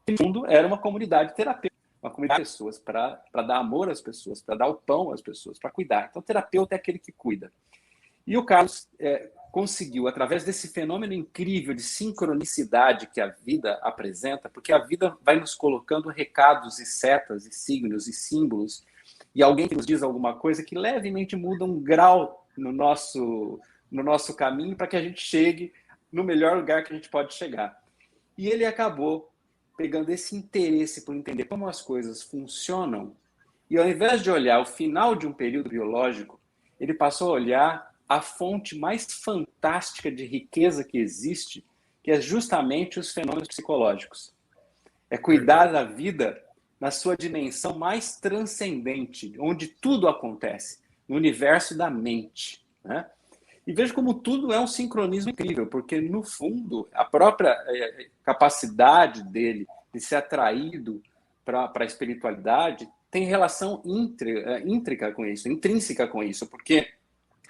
No fundo, era uma comunidade terapêutica, uma comunidade de pessoas para dar amor às pessoas, para dar o pão às pessoas, para cuidar. Então, o terapeuta é aquele que cuida. E o Carlos conseguiu, através desse fenômeno incrível de sincronicidade que a vida apresenta, porque a vida vai nos colocando recados e setas e signos e símbolos, e alguém que nos diz alguma coisa que levemente muda um grau no nosso caminho para que a gente chegue no melhor lugar que a gente pode chegar. E ele acabou pegando esse interesse por entender como as coisas funcionam, e ao invés de olhar o final de um período biológico, ele passou a olhar a fonte mais fantástica de riqueza que existe, que é justamente os fenômenos psicológicos. É cuidar da vida na sua dimensão mais transcendente, onde tudo acontece, no universo da mente, né? E veja como tudo é um sincronismo incrível, porque, no fundo, a própria capacidade dele de ser atraído para a espiritualidade tem relação intrínseca com isso, porque,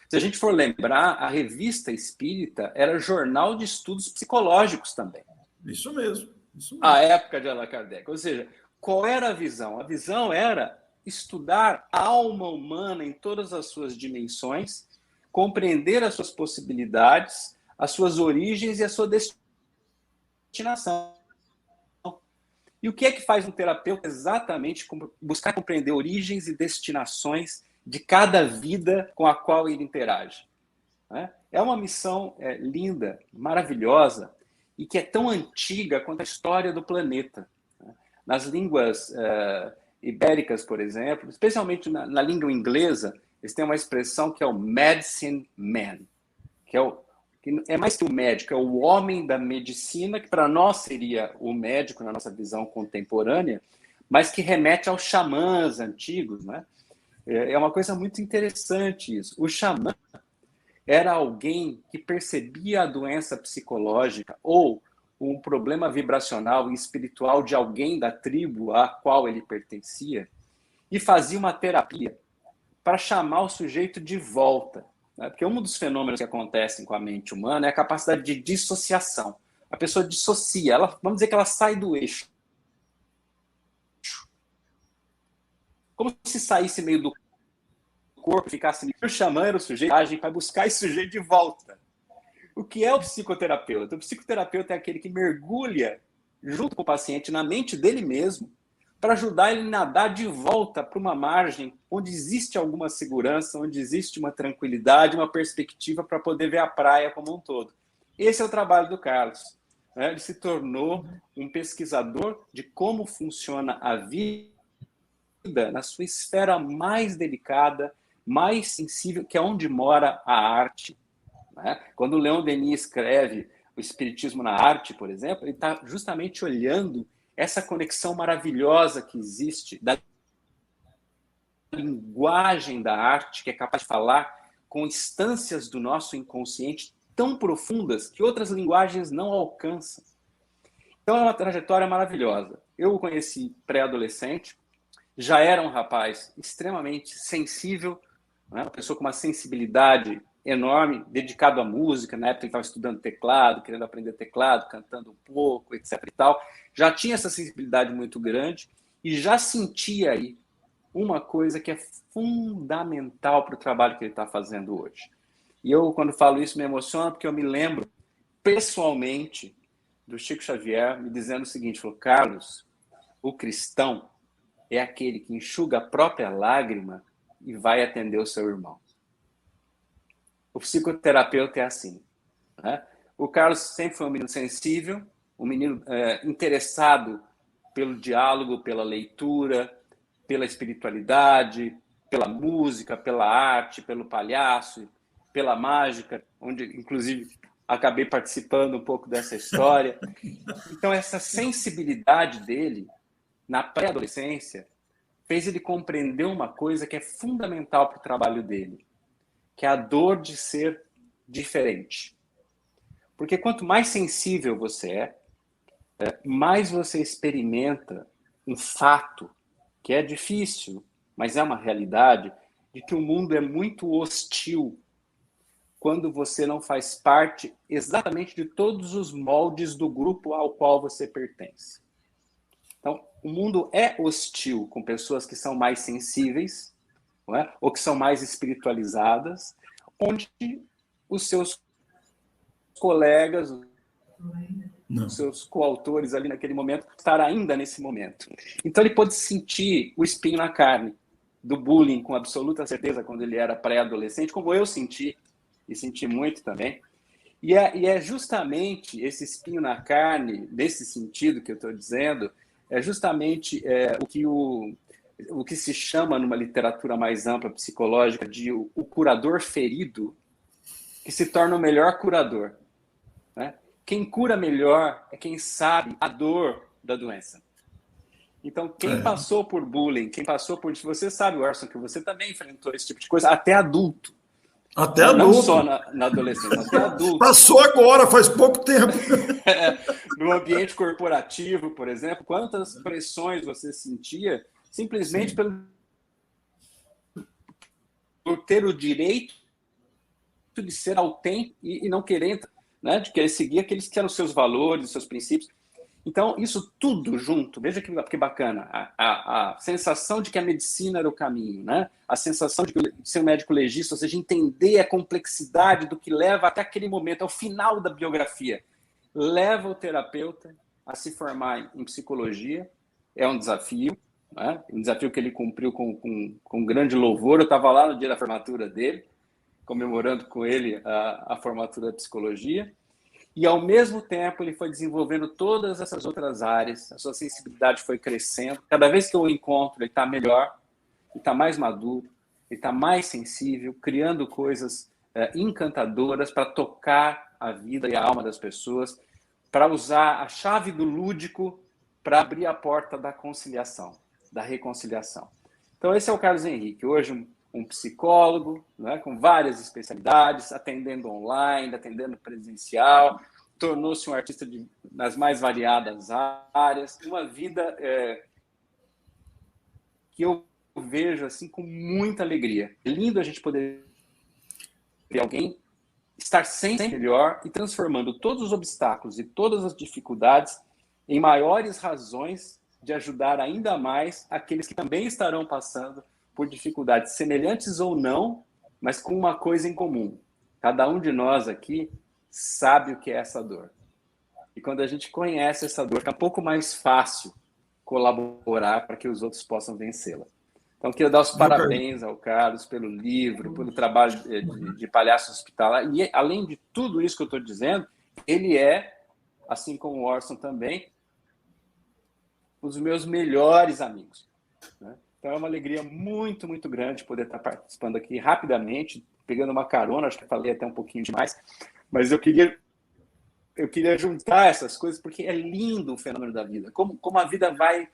se a gente for lembrar, a Revista Espírita era jornal de estudos psicológicos também. Isso mesmo. À época de Allan Kardec. Ou seja, qual era a visão? A visão era estudar a alma humana em todas as suas dimensões, compreender as suas possibilidades, as suas origens e a sua destinação. E o que é que faz um terapeuta? Exatamente buscar compreender origens e destinações de cada vida com a qual ele interage. É uma missão linda, maravilhosa, e que é tão antiga quanto a história do planeta. Nas línguas ibéricas, por exemplo, especialmente na língua inglesa, eles têm uma expressão que é o medicine man, que que é mais que o médico, é o homem da medicina, que para nós seria o médico na nossa visão contemporânea, mas que remete aos xamãs antigos, né? É uma coisa muito interessante isso. O xamã era alguém que percebia a doença psicológica ou um problema vibracional e espiritual de alguém da tribo a qual ele pertencia e fazia uma terapia para chamar o sujeito de volta. Né? Porque um dos fenômenos que acontecem com a mente humana é a capacidade de dissociação. A pessoa dissocia, vamos dizer que ela sai do eixo. Como se saísse meio do corpo, ficasse... O xamã era o sujeito para buscar esse sujeito de volta. O que é o psicoterapeuta? O psicoterapeuta é aquele que mergulha junto com o paciente na mente dele mesmo para ajudar ele a nadar de volta para uma margem onde existe alguma segurança, onde existe uma tranquilidade, uma perspectiva para poder ver a praia como um todo. Esse é o trabalho do Carlos. Né? Ele se tornou um pesquisador de como funciona a vida na sua esfera mais delicada, mais sensível, que é onde mora a arte. Né? Quando o Leon Denis escreve o Espiritismo na Arte, por exemplo, ele está justamente olhando essa conexão maravilhosa que existe da linguagem da arte, que é capaz de falar com instâncias do nosso inconsciente tão profundas que outras linguagens não alcançam. Então é uma trajetória maravilhosa. Eu o conheci pré-adolescente, já era um rapaz extremamente sensível, né? Uma pessoa com uma sensibilidade enorme, dedicado à música. Na época ele estava estudando teclado, querendo aprender teclado, cantando um pouco, etc. e tal. Já tinha essa sensibilidade muito grande e já sentia aí uma coisa que é fundamental para o trabalho que ele está fazendo hoje. E eu, quando falo isso, me emociono porque eu me lembro pessoalmente do Chico Xavier me dizendo o seguinte, falou, Carlos, o cristão é aquele que enxuga a própria lágrima e vai atender o seu irmão. O psicoterapeuta é assim. Né? O Carlos sempre foi um menino sensível, um menino interessado pelo diálogo, pela leitura, pela espiritualidade, pela música, pela arte, pelo palhaço, pela mágica, onde, inclusive, acabei participando um pouco dessa história. Então, essa sensibilidade dele, na pré-adolescência, fez ele compreender uma coisa que é fundamental para o trabalho dele, que é a dor de ser diferente. Porque quanto mais sensível você é, mais você experimenta um fato que é difícil, mas é uma realidade, de que o mundo é muito hostil quando você não faz parte exatamente de todos os moldes do grupo ao qual você pertence. Então, o mundo é hostil com pessoas que são mais sensíveis, não é? Ou que são mais espiritualizadas, onde os seus colegas, os seus coautores ali naquele momento, estar ainda nesse momento. Então ele pôde sentir o espinho na carne do bullying com absoluta certeza quando ele era pré-adolescente, como eu senti, e senti muito também. E é justamente esse espinho na carne, nesse sentido que eu estou dizendo, é justamente o que se chama numa literatura mais ampla psicológica de o curador ferido, que se torna o melhor curador. Né? Quem cura melhor é quem sabe a dor da doença. Então, quem passou por bullying, quem passou por... Você sabe, Orson, que você também enfrentou esse tipo de coisa, até adulto. Até adulto. Não só na adolescência, até adulto. Passou agora, faz pouco tempo. No ambiente corporativo, por exemplo, quantas pressões você sentia simplesmente por ter o direito de ser autêntico e não querer, né, de querer seguir aqueles que eram os seus valores, os seus princípios. Então, isso tudo junto, veja que bacana, a sensação de que a medicina era o caminho, né? A sensação de ser um médico legista, ou seja, entender a complexidade do que leva até aquele momento, ao final da biografia, leva o terapeuta a se formar em psicologia, é um desafio, né? Um desafio que ele cumpriu com grande louvor. Eu estava lá no dia da formatura dele, comemorando com ele a formatura da psicologia, e, ao mesmo tempo, ele foi desenvolvendo todas essas outras áreas, a sua sensibilidade foi crescendo. Cada vez que eu o encontro, ele está melhor, ele está mais maduro, ele está mais sensível, criando coisas encantadoras para tocar a vida e a alma das pessoas, para usar a chave do lúdico para abrir a porta da conciliação, da reconciliação. Então, esse é o Carlos Henrique, hoje um psicólogo, né, com várias especialidades, atendendo online, atendendo presencial, tornou-se um artista nas mais variadas áreas, uma vida que eu vejo assim com muita alegria. É lindo a gente poder ver alguém estar sempre melhor e transformando todos os obstáculos e todas as dificuldades em maiores razões de ajudar ainda mais aqueles que também estarão passando por dificuldades semelhantes ou não, mas com uma coisa em comum. Cada um de nós aqui sabe o que é essa dor. E quando a gente conhece essa dor, fica um pouco mais fácil colaborar para que os outros possam vencê-la. Então, queria dar os parabéns ao Carlos pelo livro, pelo trabalho de palhaço hospitalar. E, além de tudo isso que eu estou dizendo, ele é, assim como o Orson também, um dos meus melhores amigos, né? Então, é uma alegria muito, muito grande poder estar participando aqui rapidamente, pegando uma carona, acho que falei até um pouquinho demais, mas eu queria juntar essas coisas, porque é lindo o fenômeno da vida. Como a vida vai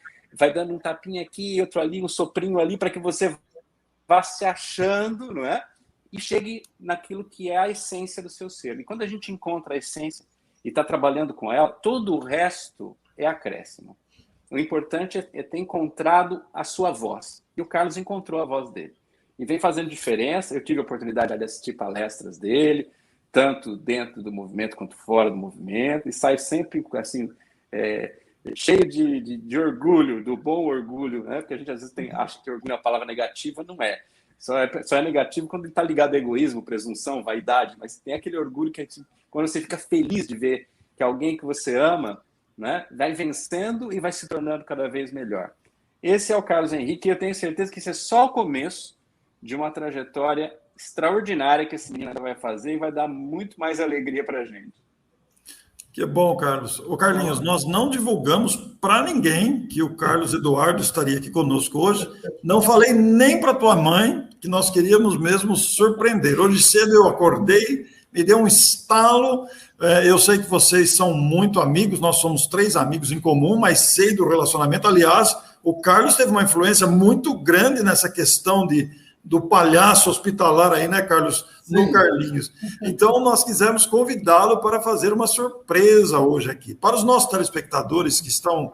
dando um tapinha aqui, outro ali, um soprinho ali, para que você vá se achando, não é? E chegue naquilo que é a essência do seu ser. E quando a gente encontra a essência e está trabalhando com ela, todo o resto é acréscimo. O importante é ter encontrado a sua voz. E o Carlos encontrou a voz dele. E vem fazendo diferença. Eu tive a oportunidade de assistir palestras dele, tanto dentro do movimento quanto fora do movimento, e saio sempre assim, cheio de orgulho, do bom orgulho, né? Porque a gente às vezes acha que orgulho é uma palavra negativa, não é. Só é negativo quando está ligado a egoísmo, presunção, vaidade, mas tem aquele orgulho que quando você fica feliz de ver que alguém que você ama, né, vai vencendo e vai se tornando cada vez melhor. Esse é o Carlos Henrique, e eu tenho certeza que esse é só o começo de uma trajetória extraordinária que esse menino vai fazer e vai dar muito mais alegria para a gente. Que bom, Carlos. Ô, Carlinhos, nós não divulgamos para ninguém que o Carlos Eduardo estaria aqui conosco hoje. Não falei nem para tua mãe, que nós queríamos mesmo surpreender. Hoje cedo eu acordei, me deu um estalo. Eu sei que vocês são muito amigos, nós somos 3 amigos em comum, mas sei do relacionamento. Aliás, o Carlos teve uma influência muito grande nessa questão do palhaço hospitalar aí, né, Carlos? Sim. No Carlinhos. Então, nós quisemos convidá-lo para fazer uma surpresa hoje aqui. Para os nossos telespectadores que estão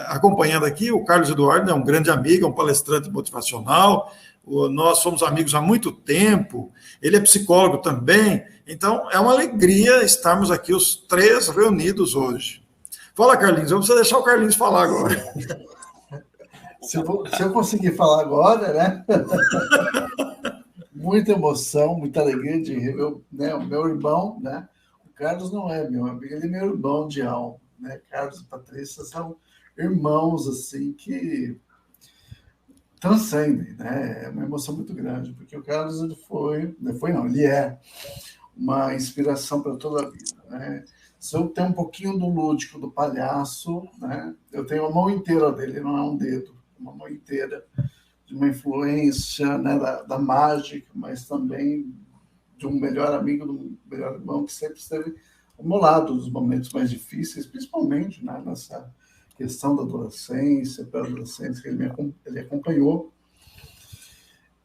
acompanhando aqui, o Carlos Eduardo é um grande amigo, é um palestrante motivacional, nós somos amigos há muito tempo, ele é psicólogo também, então é uma alegria estarmos aqui os 3 reunidos hoje. Fala, Carlinhos, vamos deixar o Carlinhos falar agora. Se eu conseguir falar agora, né? Muita emoção, muita alegria de rever o meu irmão, né? O Carlos não é meu amigo, ele é meu irmão de alma, né? Carlos e Patrícia são irmãos, assim, que transcendem, né? É uma emoção muito grande, porque o Carlos, ele é uma inspiração para toda a vida, né? Se eu tenho um pouquinho do lúdico, do palhaço, né? Eu tenho a mão inteira dele, não é um dedo, uma mão inteira de uma influência, né, da mágica, mas também de um melhor amigo, do melhor irmão que sempre esteve ao meu lado nos momentos mais difíceis, principalmente, né, nessa questão da adolescência, pré-adolescência, que ele acompanhou.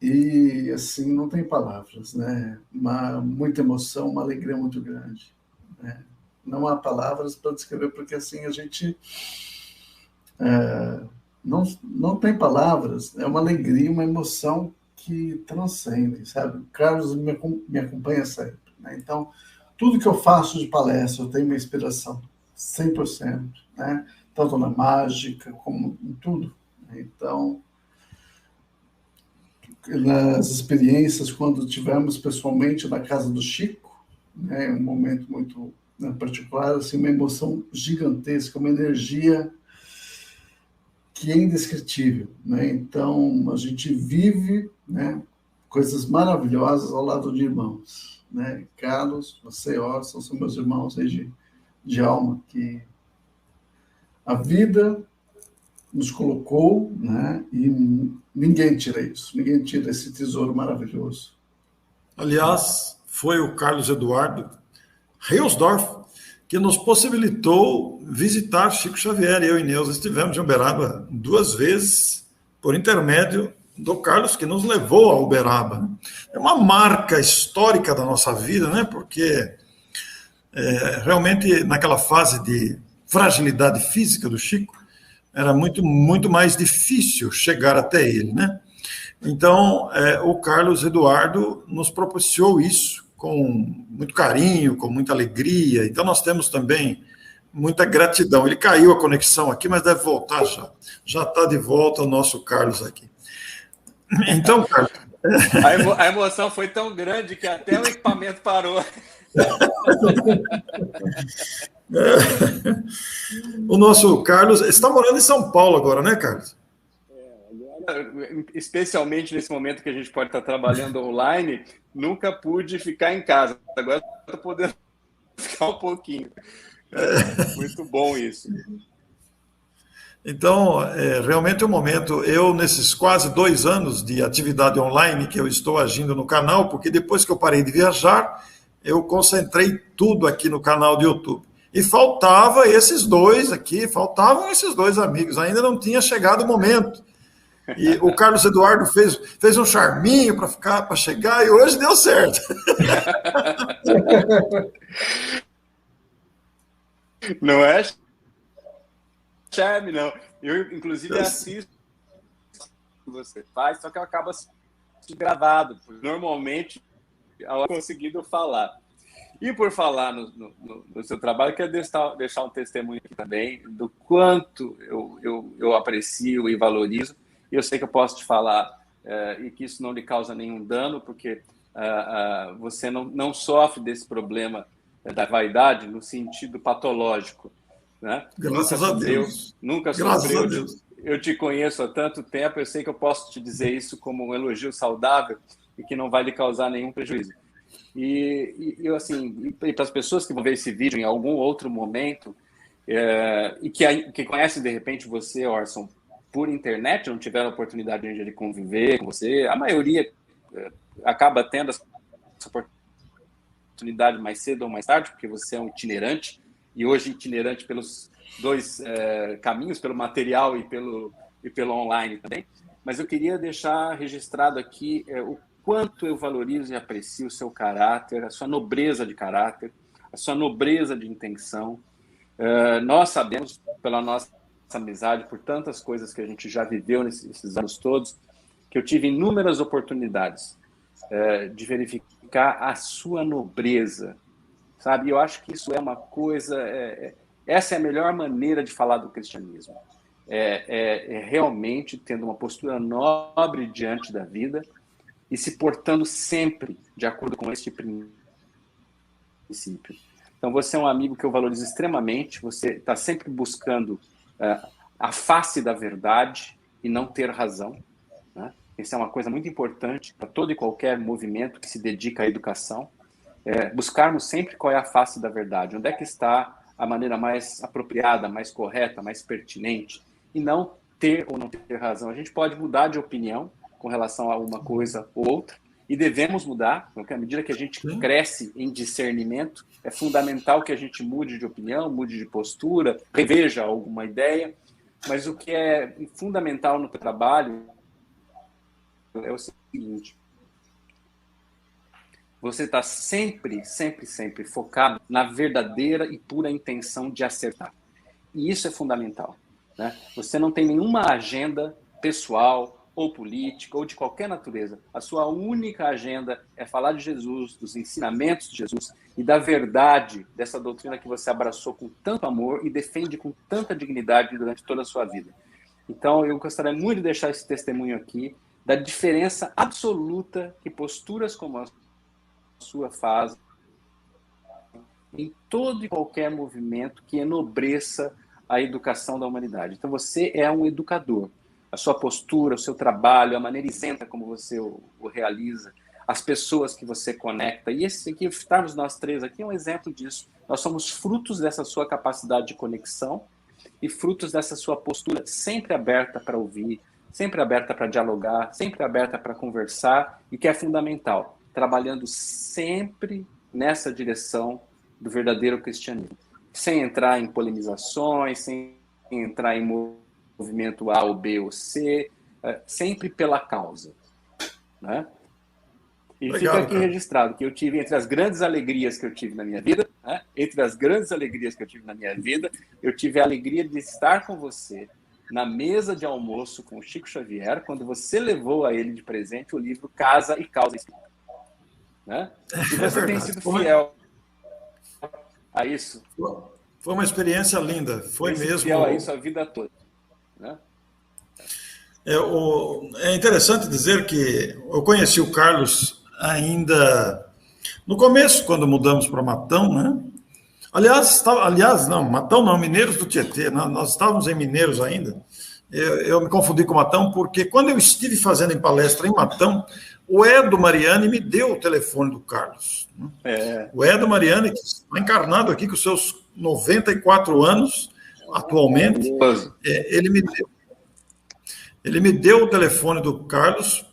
E, assim, não tem palavras, né? Muita emoção, uma alegria muito grande, né? Não há palavras para descrever, porque, assim, a gente não tem palavras, é uma alegria, uma emoção que transcende, sabe? O Carlos me acompanha sempre, né? Então, tudo que eu faço de palestra, eu tenho uma inspiração 100%, né? Tanto na mágica, como em tudo. Então, nas experiências, quando tivemos pessoalmente na casa do Chico, né, um momento muito particular, assim, uma emoção gigantesca, uma energia que é indescritível, né? Então, a gente vive, né, coisas maravilhosas ao lado de irmãos, né? Carlos, você, Orson, são meus irmãos aí de alma, que a vida nos colocou, né? E ninguém tira isso, ninguém tira esse tesouro maravilhoso. Aliás, foi o Carlos Eduardo Reusdorf, que nos possibilitou visitar Chico Xavier. Eu e Neuza estivemos em Uberaba 2 vezes, por intermédio do Carlos, que nos levou a Uberaba. É uma marca histórica da nossa vida, né? Porque realmente naquela fase de fragilidade física do Chico, era muito mais difícil chegar até ele, né? Então, o Carlos Eduardo nos propiciou isso com muito carinho, com muita alegria. Então, nós temos também muita gratidão. Ele caiu a conexão aqui, mas deve voltar já. Já está de volta o nosso Carlos aqui. Então, Carlos... A emoção foi tão grande que até o equipamento parou. O nosso Carlos está morando em São Paulo agora, né, Carlos? Especialmente nesse momento que a gente pode estar trabalhando online, nunca pude ficar em casa. Agora estou podendo ficar um pouquinho. Muito bom isso. Então, realmente é um momento, eu nesses quase 2 anos de atividade online que eu estou agindo no canal, porque depois que eu parei de viajar, eu concentrei tudo aqui no canal de YouTube. E faltavam esses dois amigos, ainda não tinha chegado o momento. E o Carlos Eduardo fez um charminho para chegar e hoje deu certo. Não é charme, não. Eu, inclusive, assisto o que você faz, só que eu acabo assistindo gravado. Normalmente, eu não conseguindo falar. E por falar no seu trabalho, quero deixar um testemunho aqui também do quanto eu aprecio e valorizo. Eu sei que eu posso te falar e que isso não lhe causa nenhum dano, porque você não sofre desse problema da vaidade no sentido patológico. Né? Graças a Deus. Nunca sofreu. Eu te conheço há tanto tempo, eu sei que eu posso te dizer isso como um elogio saudável e que não vai lhe causar nenhum prejuízo. E para as pessoas que vão ver esse vídeo em algum outro momento e que conhecem de repente você, Orson, por internet, não tiveram a oportunidade de conviver com você, a maioria acaba tendo essa oportunidade mais cedo ou mais tarde, porque você é um itinerante, e hoje itinerante pelos 2 caminhos, pelo material e pelo online também. Mas eu queria deixar registrado aqui o quanto eu valorizo e aprecio o seu caráter, a sua nobreza de caráter, a sua nobreza de intenção. Nós sabemos, pela nossa amizade, por tantas coisas que a gente já viveu nesses anos todos, que eu tive inúmeras oportunidades de verificar a sua nobreza, sabe? Eu acho que isso é uma coisa... essa é a melhor maneira de falar do cristianismo. Realmente tendo uma postura nobre diante da vida e se portando sempre de acordo com este princípio. Então, você é um amigo que eu valorizo extremamente, você está sempre buscando a face da verdade e não ter razão. Né? Isso é uma coisa muito importante para todo e qualquer movimento que se dedica à educação. Buscarmos sempre qual é a face da verdade, onde é que está a maneira mais apropriada, mais correta, mais pertinente, e não ter ou não ter razão. A gente pode mudar de opinião com relação a uma coisa ou outra, e devemos mudar, porque à medida que a gente cresce em discernimento, é fundamental que a gente mude de opinião, mude de postura, reveja alguma ideia, mas o que é fundamental no trabalho é o seguinte: você está sempre focado na verdadeira e pura intenção de acertar. E isso é fundamental. Né? Você não tem nenhuma agenda pessoal, ou política, ou de qualquer natureza. A sua única agenda é falar de Jesus, dos ensinamentos de Jesus e da verdade dessa doutrina que você abraçou com tanto amor e defende com tanta dignidade durante toda a sua vida. Então, eu gostaria muito de deixar esse testemunho aqui da diferença absoluta que posturas como a sua fazem em todo e qualquer movimento que enobreça a educação da humanidade. Então, você é um educador. A sua postura, o seu trabalho, a maneira isenta como você o realiza, as pessoas que você conecta. E esse aqui, estarmos nós 3 aqui, é um exemplo disso. Nós somos frutos dessa sua capacidade de conexão e frutos dessa sua postura sempre aberta para ouvir, sempre aberta para dialogar, sempre aberta para conversar, e que é fundamental, trabalhando sempre nessa direção do verdadeiro cristianismo, sem entrar em polemizações, sem entrar em movimento A ou B ou C, sempre pela causa, né? E Obrigado, fica aqui cara. registrado que eu tive, entre as grandes alegrias que eu tive na minha vida, né? Entre as grandes alegrias que eu tive na minha vida, eu tive a alegria de estar com você na mesa de almoço com o Chico Xavier, quando você levou a ele de presente o livro Casa e Causa Espírita, né? E você tem sido fiel a isso. Foi uma experiência linda, foi mesmo. Fiel a isso a vida toda, né? É interessante dizer que eu conheci o Carlos ainda no começo, quando mudamos para Matão, né? Aliás, não, Matão não, Mineiros do Tietê, nós estávamos em Mineiros ainda. Eu me confundi com Matão, porque quando eu estive fazendo em palestra em Matão, o Edo Mariani me deu o telefone do Carlos. O Edo Mariani, que está encarnado aqui com seus 94 anos, atualmente, ele me deu o telefone do Carlos,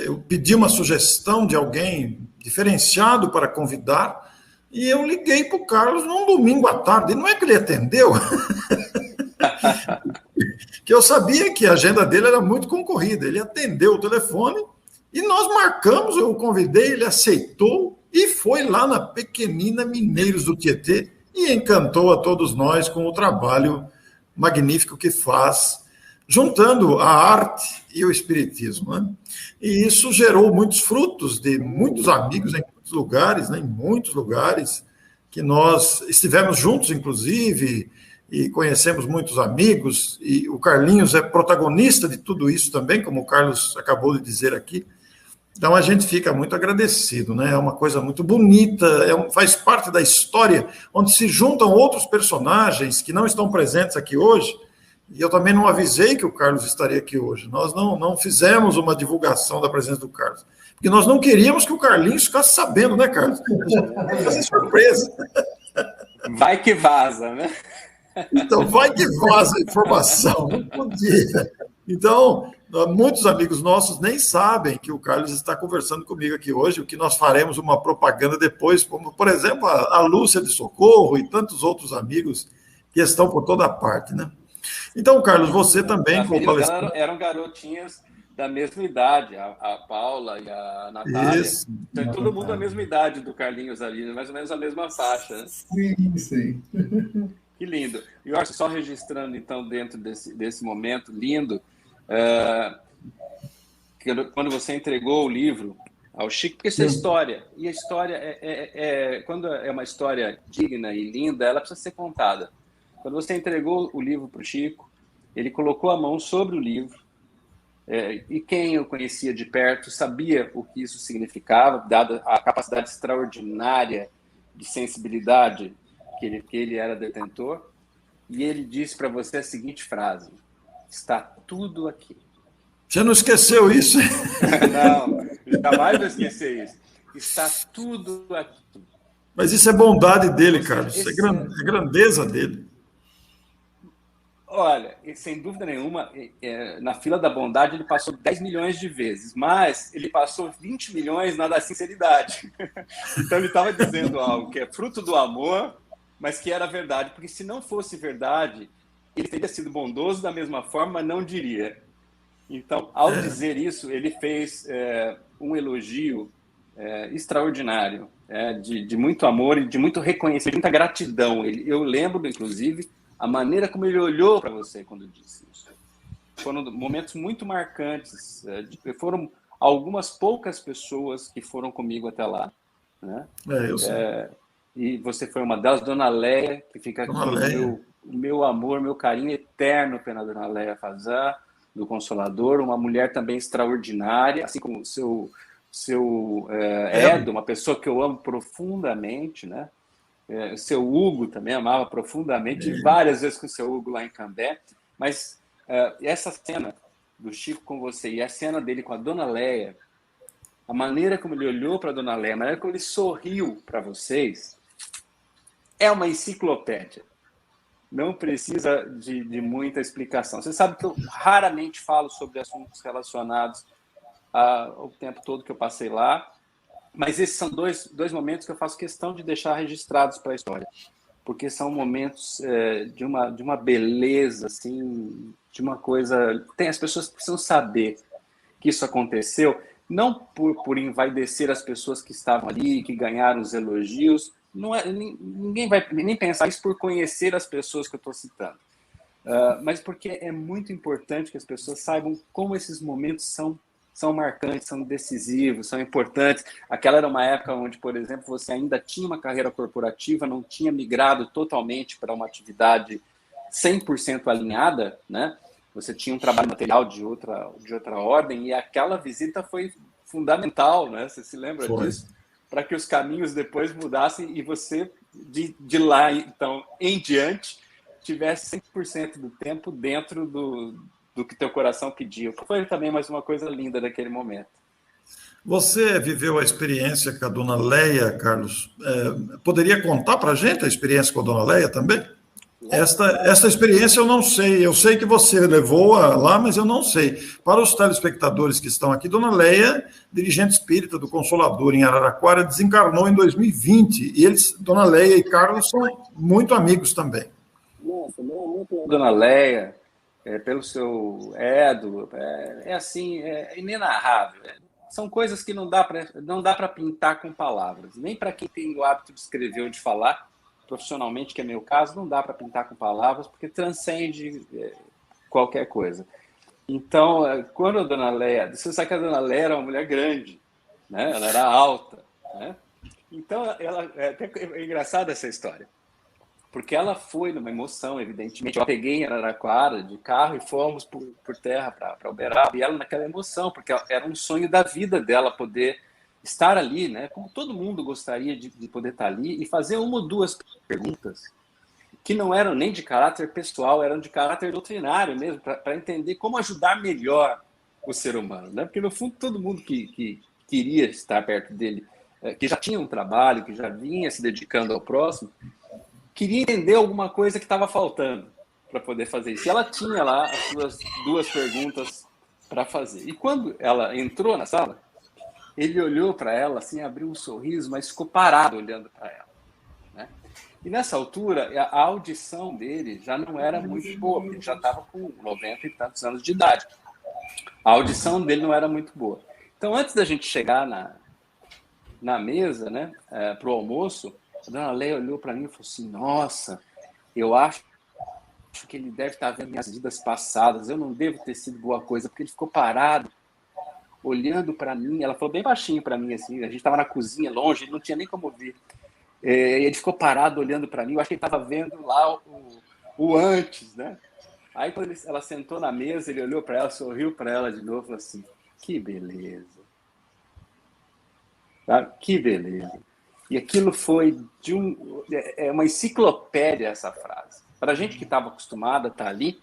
eu pedi uma sugestão de alguém diferenciado para convidar, e eu liguei para o Carlos num domingo à tarde. Não é que ele atendeu, que eu sabia que a agenda dele era muito concorrida. Ele atendeu o telefone e nós marcamos, eu o convidei, ele aceitou e foi lá na pequenina Mineiros do Tietê e encantou a todos nós com o trabalho magnífico que faz, juntando a arte e o espiritismo, né? E isso gerou muitos frutos de muitos amigos em muitos lugares, né? Em muitos lugares, que nós estivemos juntos, inclusive, e conhecemos muitos amigos, e o Carlinhos é protagonista de tudo isso também, como o Carlos acabou de dizer aqui. Então a gente fica muito agradecido, né? É uma coisa muito bonita, faz parte da história, onde se juntam outros personagens que não estão presentes aqui hoje. E eu também não avisei que o Carlos estaria aqui hoje. Nós não fizemos uma divulgação da presença do Carlos. Porque nós não queríamos que o Carlinhos ficasse sabendo, né, Carlos? Vai fazer surpresa. Vai que vaza, né? Então, vai que vaza a informação. Não podia. Então, muitos amigos nossos nem sabem que o Carlos está conversando comigo aqui hoje, o que nós faremos uma propaganda depois, como, por exemplo, a Lúcia de Socorro e tantos outros amigos que estão por toda parte, né? Então, Carlos, você também... Eram garotinhas da mesma idade, a Paula e a Natália. Isso. Então, todo mundo da mesma idade do Carlinhos ali, mais ou menos a mesma faixa. Né? Sim, sim. Que lindo. E, Orson, só registrando, então, dentro desse momento lindo, quando você entregou o livro ao Chico, porque isso é história, e a história, quando é uma história digna e linda, ela precisa ser contada. Quando você entregou o livro para o Chico, ele colocou a mão sobre o livro, e quem eu conhecia de perto sabia o que isso significava, dada a capacidade extraordinária de sensibilidade que ele era detentor, e ele disse para você a seguinte frase: está tudo aqui. Você não esqueceu isso? Não, jamais vou esquecer isso. Está tudo aqui. Mas isso é bondade dele, Carlos. Isso é grandeza dele. Olha, sem dúvida nenhuma, na fila da bondade ele passou 10 milhões de vezes, mas ele passou 20 milhões na da sinceridade. Então ele estava dizendo algo que é fruto do amor, mas que era verdade, porque se não fosse verdade, ele teria sido bondoso da mesma forma, mas não diria. Então, ao dizer isso, ele fez um elogio extraordinário, de muito amor e de muito reconhecimento, muita gratidão. Eu lembro, inclusive, a maneira como ele olhou para você quando disse isso. Foram momentos muito marcantes. Foram algumas poucas pessoas que foram comigo até lá. Né? Eu sei. E você foi uma delas, Dona Leia, que fica aqui o meu amor, meu carinho eterno pela Dona Leia Fazan, do Consolador, uma mulher também extraordinária, assim como o seu Edo, uma pessoa que eu amo profundamente, né? O seu Hugo também amava profundamente, várias vezes com o seu Hugo lá em Cambé, mas essa cena do Chico com você e a cena dele com a Dona Leia, a maneira como ele olhou para a Dona Leia, a maneira como ele sorriu para vocês, é uma enciclopédia. Não precisa de muita explicação. Você sabe que eu raramente falo sobre assuntos relacionados ao tempo todo que eu passei lá, Mas esses são dois momentos que eu faço questão de deixar registrados para a história, porque são momentos de uma beleza, assim, de uma coisa... As pessoas precisam saber que isso aconteceu, não por envaidecer as pessoas que estavam ali, que ganharam os elogios, ninguém vai nem pensar isso por conhecer as pessoas que eu estou citando, mas porque é muito importante que as pessoas saibam como esses momentos são marcantes, são decisivos, são importantes. Aquela era uma época onde, por exemplo, você ainda tinha uma carreira corporativa, não tinha migrado totalmente para uma atividade 100% alinhada, né? Você tinha um trabalho material de outra ordem, e aquela visita foi fundamental, né? Você se lembra disso? Para que os caminhos depois mudassem e você, de lá então em diante, tivesse 100% do tempo dentro do que teu coração pediu. Foi também mais uma coisa linda daquele momento. Você viveu a experiência com a dona Leia, Carlos. Poderia contar para a gente a experiência com a dona Leia também? Esta experiência eu não sei. Eu sei que você levou-a lá, mas eu não sei. Para os telespectadores que estão aqui, dona Leia, dirigente espírita do Consolador em Araraquara, desencarnou em 2020. E dona Leia e Carlos, são muito amigos também. Nossa, muito dona Leia, pelo seu Edo, assim, é inenarrável. São coisas que não dá para pintar com palavras. Nem para quem tem o hábito de escrever ou de falar, profissionalmente, que é meu caso, não dá para pintar com palavras, porque transcende qualquer coisa. Então, quando a dona Leia... Você sabe que a dona Leia era uma mulher grande, né? Ela era alta, né? Então, é engraçada essa história, porque ela foi numa emoção, evidentemente. Eu peguei em Araraquara de carro e fomos por terra para Uberaba, e ela naquela emoção, porque era um sonho da vida dela poder estar ali, né? Como todo mundo gostaria de poder estar ali e fazer uma ou duas perguntas que não eram nem de caráter pessoal, eram de caráter doutrinário mesmo, para entender como ajudar melhor o ser humano, né? Porque, no fundo, todo mundo que queria estar perto dele, que já tinha um trabalho, que já vinha se dedicando ao próximo, queria entender alguma coisa que estava faltando para poder fazer isso. E ela tinha lá as suas duas perguntas para fazer. E quando ela entrou na sala, ele olhou para ela, assim, abriu um sorriso, mas ficou parado olhando para ela, né? E nessa altura, a audição dele já não era muito boa, porque ele já estava com 90 e tantos anos de idade. A audição dele não era muito boa. Então, antes da gente chegar na mesa, né, para o almoço, a dona Leia olhou para mim e falou assim: nossa, eu acho que ele deve estar vendo minhas vidas passadas, eu não devo ter sido boa coisa, porque ele ficou parado, olhando para mim. Ela falou bem baixinho para mim, assim, a gente estava na cozinha, longe, não tinha nem como ouvir. Ele ficou parado, olhando para mim, eu acho que ele estava vendo lá o antes, né? Aí, quando ela sentou na mesa, ele olhou para ela, sorriu para ela de novo, falou assim: que beleza. Sabe? Que beleza. E aquilo foi uma enciclopédia, essa frase. Para a gente que estava acostumada a estar ali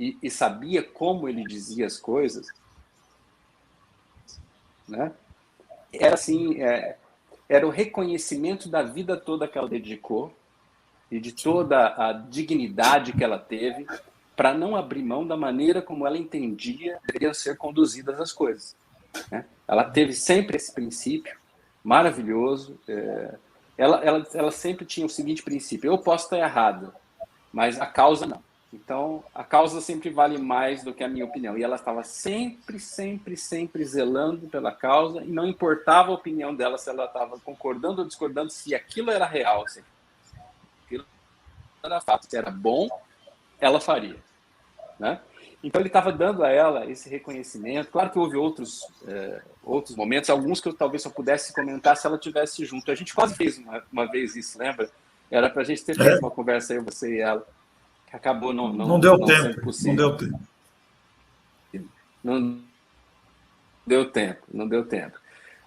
e sabia como ele dizia as coisas, né? Era assim, era o reconhecimento da vida toda que ela dedicou e de toda a dignidade que ela teve para não abrir mão da maneira como ela entendia que deveriam ser conduzidas as coisas, né? Ela teve sempre esse princípio maravilhoso. Ela sempre tinha o seguinte princípio: eu posso estar errada, mas a causa não. Então, a causa sempre vale mais do que a minha opinião. E ela estava sempre, sempre, sempre zelando pela causa, e não importava a opinião dela, se ela estava concordando ou discordando, se aquilo era real, se aquilo era fato, se era bom, ela faria, né? Então, ele estava dando a ela esse reconhecimento. Claro que houve outros momentos, alguns que eu talvez só pudesse comentar se ela estivesse junto. A gente quase fez uma vez isso, lembra? Era para a gente ter feito uma conversa, eu, você e ela, que acabou não deu tempo, sendo possível. Não deu tempo.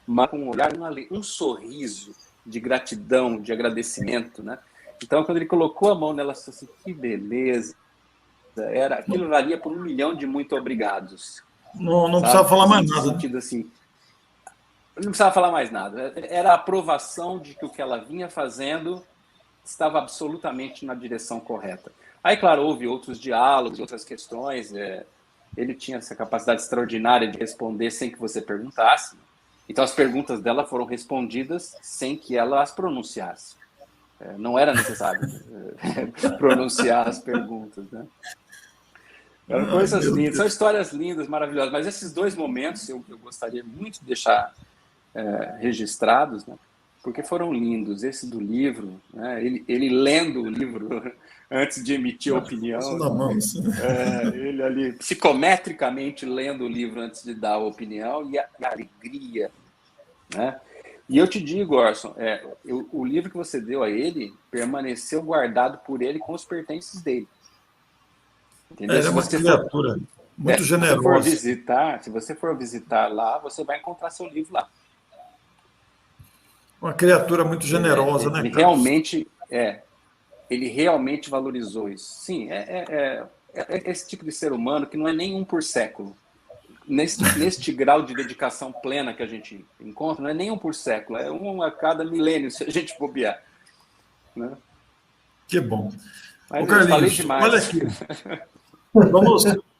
Mas com um olhar, um sorriso de gratidão, de agradecimento, né? Então, quando ele colocou a mão nela, ela disse assim: que beleza. Aquilo valia por 1 milhão de muito obrigados. Não precisava falar mais nada. Sentido assim, não precisava falar mais nada. Era a aprovação de que o que ela vinha fazendo estava absolutamente na direção correta. Aí, claro, houve outros diálogos, outras questões. Ele tinha essa capacidade extraordinária de responder sem que você perguntasse. Então, as perguntas dela foram respondidas sem que ela as pronunciasse. Não era necessário pronunciar as perguntas, né? Eram coisas lindas, são histórias lindas, maravilhosas. Mas esses dois momentos eu gostaria muito de deixar registrados, né? Porque foram lindos. Esse do livro, né? Ele lendo o livro antes de emitir a opinião. Ele ali, psicometricamente, lendo o livro antes de dar a opinião, e a alegria, né? E eu te digo, Orson, o livro que você deu a ele permaneceu guardado por ele com os pertences dele. Entendeu? Ele é uma criatura muito generosa. Se você for visitar lá, você vai encontrar seu livro lá. Uma criatura muito generosa, né? Ele realmente valorizou isso. Sim, esse tipo de ser humano que não é nem um por século. Neste grau de dedicação plena que a gente encontra, não é nem um por século, é um a cada milênio, se a gente bobear. Né? Que bom. Mas Carlinhos, falei demais. Olha aqui.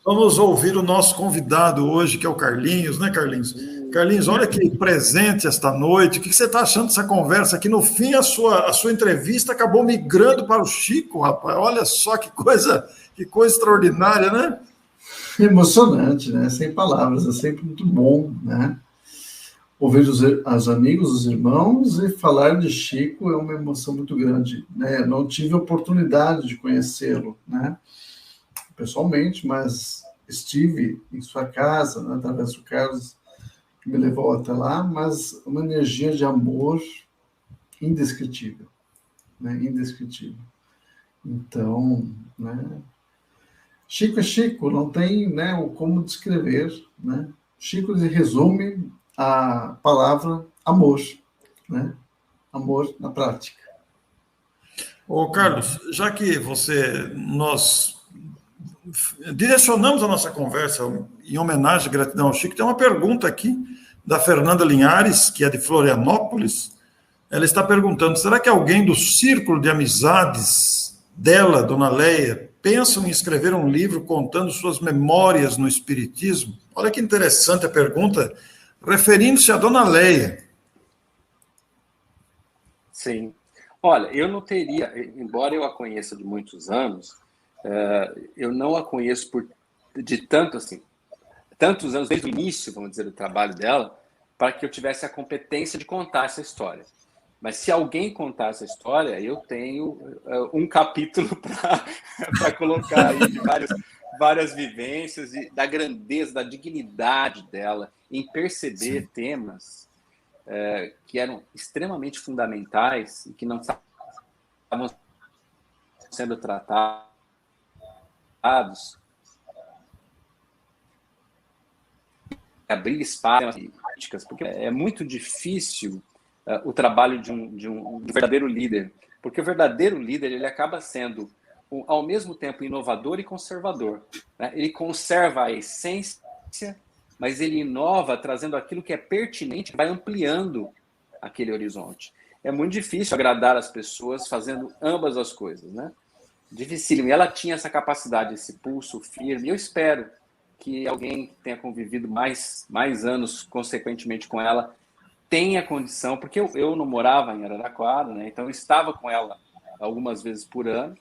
Vamos ouvir o nosso convidado hoje, que é o Carlinhos, né, Carlinhos? Carlinhos, olha que presente esta noite. O que você está achando dessa conversa aqui? No fim, a sua entrevista acabou migrando para o Chico, rapaz. Olha só que coisa extraordinária, né? Emocionante, né? Sem palavras, é sempre muito bom, né? Ouvir os amigos, os irmãos e falar de Chico é uma emoção muito grande, né? Não tive oportunidade de conhecê-lo, né? Pessoalmente, mas estive em sua casa, né? Através do Carlos, que me levou até lá, mas uma energia de amor indescritível, né? Indescritível. Então, né? Chico é Chico, não tem, né, como descrever, né? Chico resume a palavra amor, né? Amor na prática. Ô, Carlos, já que nós direcionamos a nossa conversa em homenagem e gratidão ao Chico, tem uma pergunta aqui da Fernanda Linhares, que é de Florianópolis. Ela está perguntando, será que alguém do círculo de amizades dela, Dona Leia, pensam em escrever um livro contando suas memórias no Espiritismo? Olha que interessante a pergunta, referindo-se a Dona Leia. Sim. Olha, eu não teria, embora eu a conheça de muitos anos, eu não a conheço de tantos anos, desde o início, vamos dizer, do trabalho dela, para que eu tivesse a competência de contar essa história. Mas se alguém contar essa história, eu tenho um capítulo para colocar aí de várias vivências, da grandeza, da dignidade dela, em perceber temas que eram extremamente fundamentais e que não estavam sendo tratados. Abrir espaço políticas, porque é muito difícil o trabalho de um verdadeiro líder, porque o verdadeiro líder ele acaba sendo ao mesmo tempo inovador e conservador, né? Ele conserva a essência, mas ele inova trazendo aquilo que é pertinente, vai ampliando aquele horizonte. É muito difícil agradar as pessoas fazendo ambas as coisas, né? Dificílimo. E ela tinha essa capacidade, esse pulso firme. Eu espero que alguém que tenha convivido mais anos, consequentemente, com ela, tenha condição, porque eu não morava em Araraquara, né? Então eu estava com ela algumas vezes por ano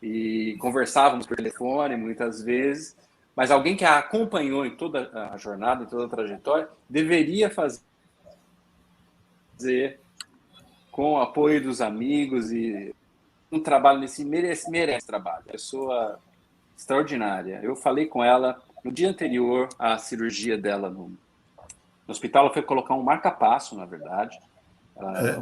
e conversávamos por telefone muitas vezes, mas alguém que a acompanhou em toda a jornada, em toda a trajetória, deveria fazer com o apoio dos amigos e um trabalho merece trabalho. Pessoa extraordinária. Eu falei com ela no dia anterior à cirurgia dela no hospital. Ela foi colocar um marca-passo, na verdade.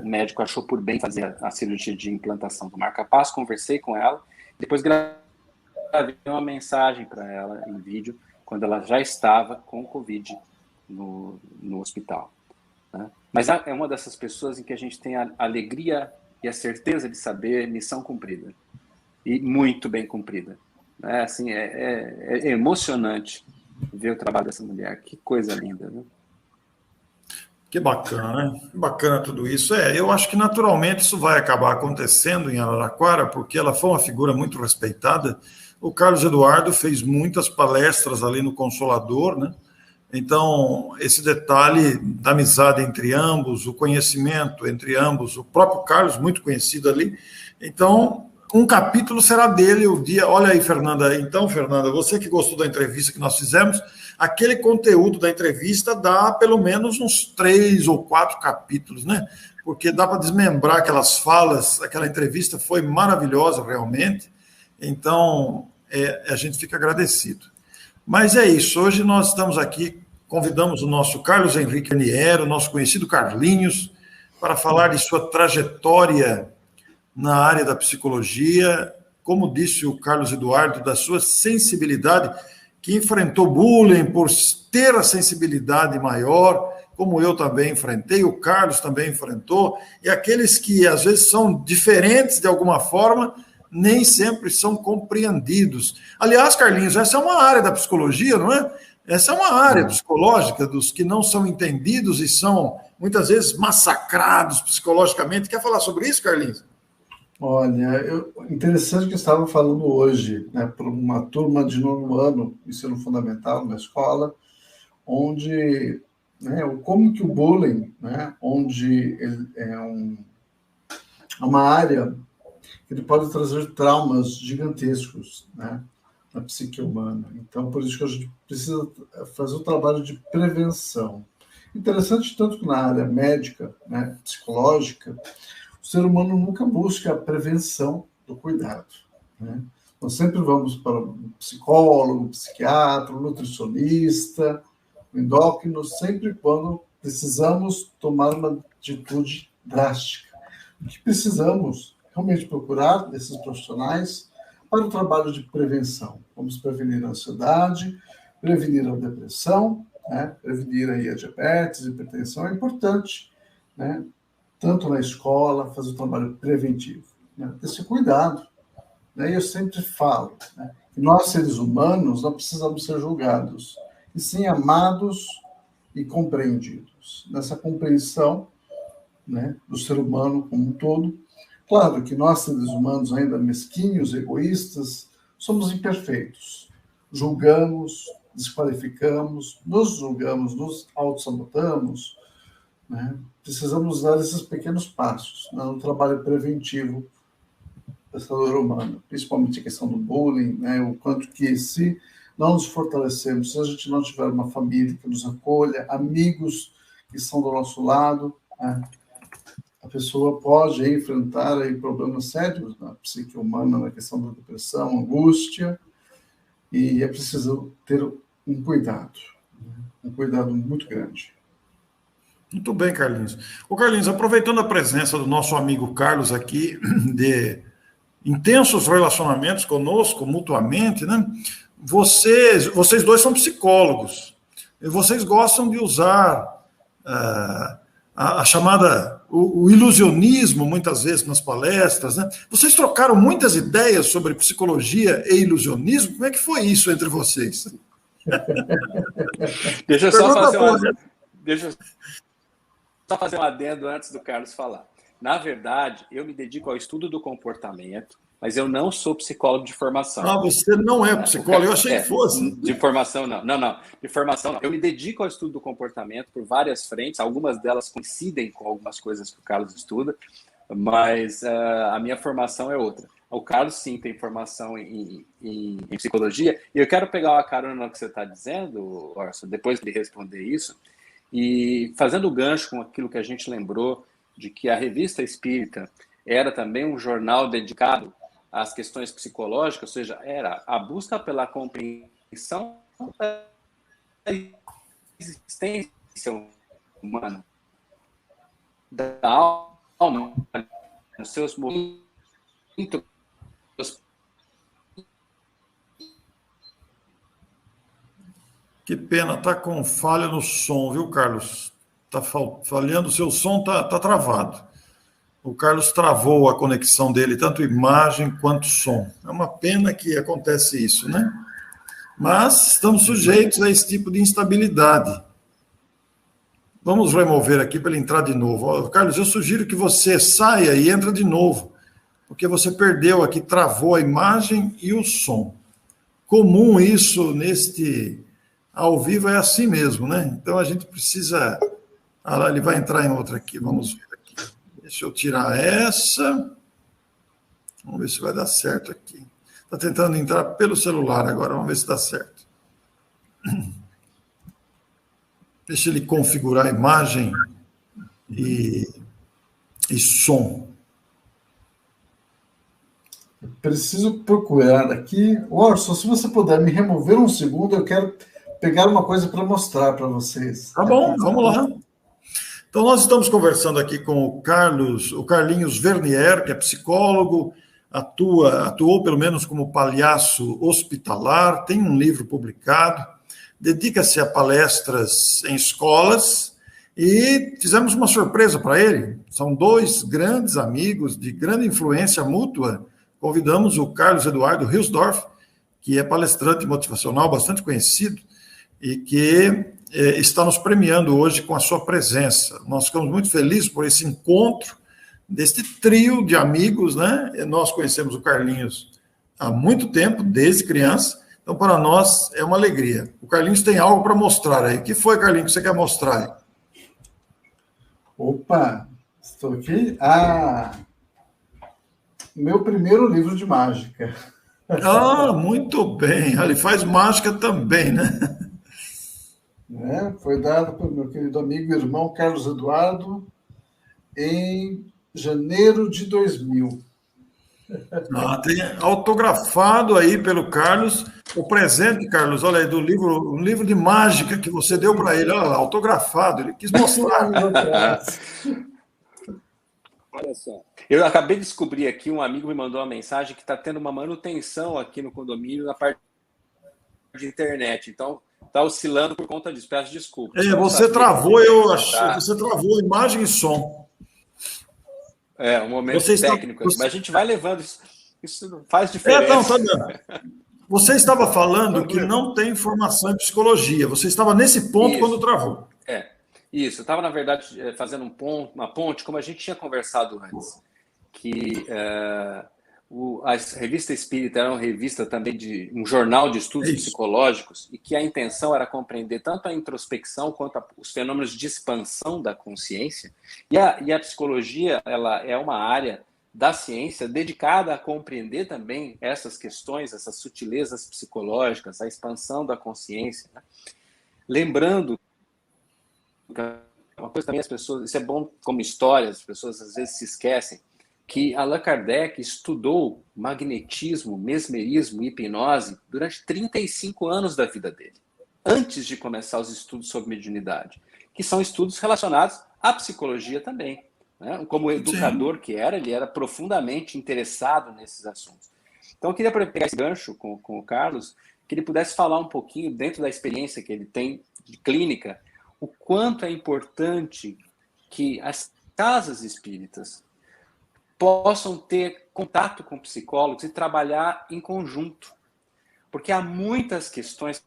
O médico achou por bem fazer a cirurgia de implantação do marca-passo. Conversei com ela. Depois gravei uma mensagem para ela em vídeo, quando ela já estava com Covid no hospital. Né? Mas é uma dessas pessoas em que a gente tem a alegria e a certeza de saber missão cumprida. E muito bem cumprida. Assim, é emocionante ver o trabalho dessa mulher. Que coisa linda, né? Que bacana, né? Bacana tudo isso. Eu acho que naturalmente isso vai acabar acontecendo em Araraquara, porque ela foi uma figura muito respeitada. O Carlos Eduardo fez muitas palestras ali no Consolador, né? Então, esse detalhe da amizade entre ambos, o conhecimento entre ambos, o próprio Carlos, muito conhecido ali. Então, um capítulo será dele o dia... Olha aí, Fernanda. Então, Fernanda, você que gostou da entrevista que nós fizemos, aquele conteúdo da entrevista dá pelo menos uns 3 ou 4 capítulos, né? Porque dá para desmembrar aquelas falas, aquela entrevista foi maravilhosa, realmente. Então, a gente fica agradecido. Mas é isso, hoje nós estamos aqui, convidamos o nosso Carlos Henrique Raniero, nosso conhecido Carlinhos, para falar de sua trajetória na área da psicologia, como disse o Carlos Eduardo, da sua sensibilidade, que enfrentou bullying por ter a sensibilidade maior, como eu também enfrentei, o Carlos também enfrentou, e aqueles que às vezes são diferentes de alguma forma, nem sempre são compreendidos. Aliás, Carlinhos, essa é uma área da psicologia, não é? Essa é uma área psicológica dos que não são entendidos e são, muitas vezes, massacrados psicologicamente. Quer falar sobre isso, Carlinhos? Olha, interessante que eu estava falando hoje, né, para uma turma de 9º ano, ensino fundamental, na escola, onde, né, como que o bullying, né, onde ele é uma área ele pode trazer traumas gigantescos, né, na psique humana. Então, por isso que a gente precisa fazer um trabalho de prevenção. Interessante tanto que na área médica, né, psicológica, o ser humano nunca busca a prevenção do cuidado, né? Nós sempre vamos para o psicólogo, o psiquiatra, o nutricionista, o endócrino, sempre quando precisamos tomar uma atitude drástica. O que precisamos realmente procurar desses profissionais para o trabalho de prevenção. Vamos prevenir a ansiedade, prevenir a depressão, né? Prevenir aí a diabetes, a hipertensão, é importante, né? Tanto na escola, fazer o trabalho preventivo, né? Esse cuidado. Né? E eu sempre falo, né, que nós, seres humanos, não precisamos ser julgados, e sim amados e compreendidos. Nessa compreensão, né, do ser humano como um todo, claro que nós, seres humanos, ainda mesquinhos, egoístas, somos imperfeitos. Julgamos, desqualificamos, nos julgamos, nos autossabotamos, né? Precisamos dar esses pequenos passos, né, no trabalho preventivo dessa dor humana, principalmente a questão do bullying, né, o quanto que se não nos fortalecemos, se a gente não tiver uma família que nos acolha, amigos que estão do nosso lado, né, a pessoa pode enfrentar aí problemas sérios na psique humana, na questão da depressão, angústia, e é preciso ter um cuidado muito grande. Muito bem, Carlinhos. Ô, Carlinhos, aproveitando a presença do nosso amigo Carlos aqui, de intensos relacionamentos conosco, mutuamente, né? Vocês dois são psicólogos, e vocês gostam de usar a chamada, o ilusionismo, muitas vezes, nas palestras, né? Vocês trocaram muitas ideias sobre psicologia e ilusionismo? Como é que foi isso entre vocês? Deixa eu só fazer um adendo antes do Carlos falar. Na verdade, eu me dedico ao estudo do comportamento, mas eu não sou psicólogo de formação. Ah, você não é psicólogo? Eu achei que fosse. De formação, não. Não. De formação, não. Eu me dedico ao estudo do comportamento por várias frentes, algumas delas coincidem com algumas coisas que o Carlos estuda, mas a minha formação é outra. O Carlos, sim, tem formação em psicologia, e eu quero pegar uma carona no que você está dizendo, Orson, depois de responder isso, e fazendo o gancho com aquilo que a gente lembrou, de que a Revista Espírita era também um jornal dedicado às questões psicológicas, ou seja, era a busca pela compreensão da existência humana, da alma, nos seus movimentos. Que pena, tá com falha no som, viu, Carlos? Tá falhando, o seu som tá travado. O Carlos travou a conexão dele, tanto imagem quanto som. É uma pena que acontece isso, né? Mas estamos sujeitos a esse tipo de instabilidade. Vamos remover aqui para ele entrar de novo. Carlos, eu sugiro que você saia e entra de novo, porque você perdeu aqui, travou a imagem e o som. Comum isso neste ao vivo é assim mesmo, né? Então a gente precisa... Ah, lá, ele vai entrar em outra aqui, vamos ver aqui. Deixa eu tirar essa. Vamos ver se vai dar certo aqui. Está tentando entrar pelo celular agora, vamos ver se dá certo. Deixa ele configurar a imagem e som. Preciso procurar aqui. Orson, se você puder me remover um segundo, eu quero pegar uma coisa para mostrar para vocês. Tá bom, vamos lá. Então, nós estamos conversando aqui com o Carlinhos Vernier, que é psicólogo, atuou pelo menos como palhaço hospitalar, tem um livro publicado, dedica-se a palestras em escolas e fizemos uma surpresa para ele. São dois grandes amigos de grande influência mútua. Convidamos o Carlos Eduardo Hilsdorf, que é palestrante motivacional bastante conhecido e que está nos premiando hoje com a sua presença. Nós ficamos muito felizes por esse encontro deste trio de amigos, né? Nós conhecemos o Carlinhos há muito tempo, desde criança, então para nós é uma alegria. O Carlinhos tem algo para mostrar aí. O que foi, Carlinhos, que você quer mostrar aí? Opa, estou aqui. Meu primeiro livro de mágica. Muito bem. Ele faz mágica também, né? Foi dado pelo meu querido amigo e irmão Carlos Eduardo em janeiro de 2000. Tem autografado aí pelo Carlos o presente, Carlos, olha aí, do livro, um livro de mágica que você deu para ele, olha lá, autografado, ele quis mostrar. Olha só. Eu acabei de descobrir aqui, um amigo me mandou uma mensagem que está tendo uma manutenção aqui no condomínio na parte de internet, então está oscilando por conta disso, peço desculpas. Você travou, você travou imagem e som. Um momento técnico, mas a gente vai levando, isso faz diferença. Tá dando. Você estava falando que não tem formação em psicologia, você estava nesse ponto quando travou. Isso, eu estava, na verdade, fazendo uma ponte, como a gente tinha conversado antes, que a Revista Espírita era uma revista também de um jornal de estudos psicológicos e que a intenção era compreender tanto a introspecção quanto os fenômenos de expansão da consciência. E a psicologia, ela é uma área da ciência dedicada a compreender também essas questões, essas sutilezas psicológicas, a expansão da consciência, né? Lembrando uma coisa também, as pessoas, isso é bom como história, as pessoas às vezes se esquecem, que Allan Kardec estudou magnetismo, mesmerismo e hipnose durante 35 anos da vida dele, antes de começar os estudos sobre mediunidade, que são estudos relacionados à psicologia também, né? Como educador que ele era profundamente interessado nesses assuntos. Então eu queria pegar esse gancho com o Carlos, que ele pudesse falar um pouquinho, dentro da experiência que ele tem de clínica, o quanto é importante que as casas espíritas possam ter contato com psicólogos e trabalhar em conjunto. Porque há muitas questões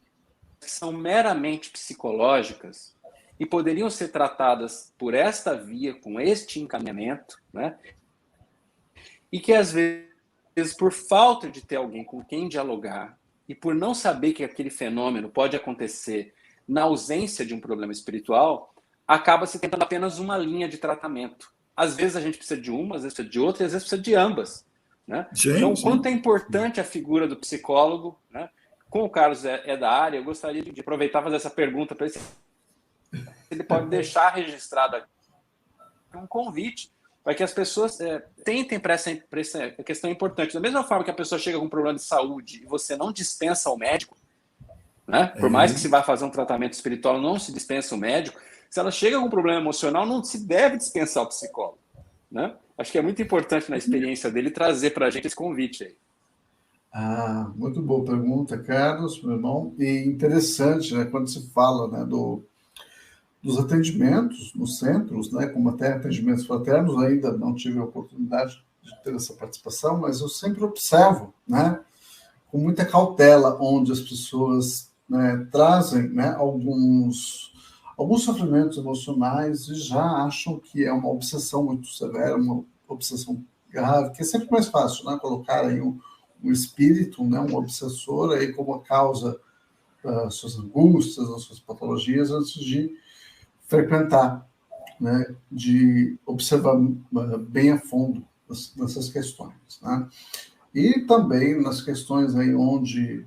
que são meramente psicológicas e poderiam ser tratadas por esta via, com este encaminhamento, né? E que, às vezes, por falta de ter alguém com quem dialogar e por não saber que aquele fenômeno pode acontecer na ausência de um problema espiritual, acaba se tentando apenas uma linha de tratamento. Às vezes a gente precisa de uma, às vezes precisa de outra, e às vezes precisa de ambas, né? Então, o quanto é importante a figura do psicólogo, né? Com o Carlos da área, eu gostaria de aproveitar e fazer essa pergunta para ele, se ele pode deixar registrado aqui um convite para que as pessoas tentem para essa questão importante. Da mesma forma que a pessoa chega com um problema de saúde e você não dispensa o médico, né? Por mais que se vá fazer um tratamento espiritual, não se dispensa o médico. Se ela chega com um problema emocional, não se deve dispensar o psicólogo, né? Acho que é muito importante na experiência dele trazer para a gente esse convite aí. Muito boa pergunta, Carlos, meu irmão. E interessante, né, quando se fala, né, dos atendimentos nos centros, né, como até atendimentos fraternos, ainda não tive a oportunidade de ter essa participação, mas eu sempre observo, né, com muita cautela, onde as pessoas, né, trazem, né, alguns sofrimentos emocionais e já acham que é uma obsessão muito severa, uma obsessão grave, que é sempre mais fácil, né, colocar aí um espírito, né, um obsessor aí como a causa as suas angústias, as suas patologias, antes de frequentar, né, de observar bem a fundo nessas questões, né? E também nas questões aí onde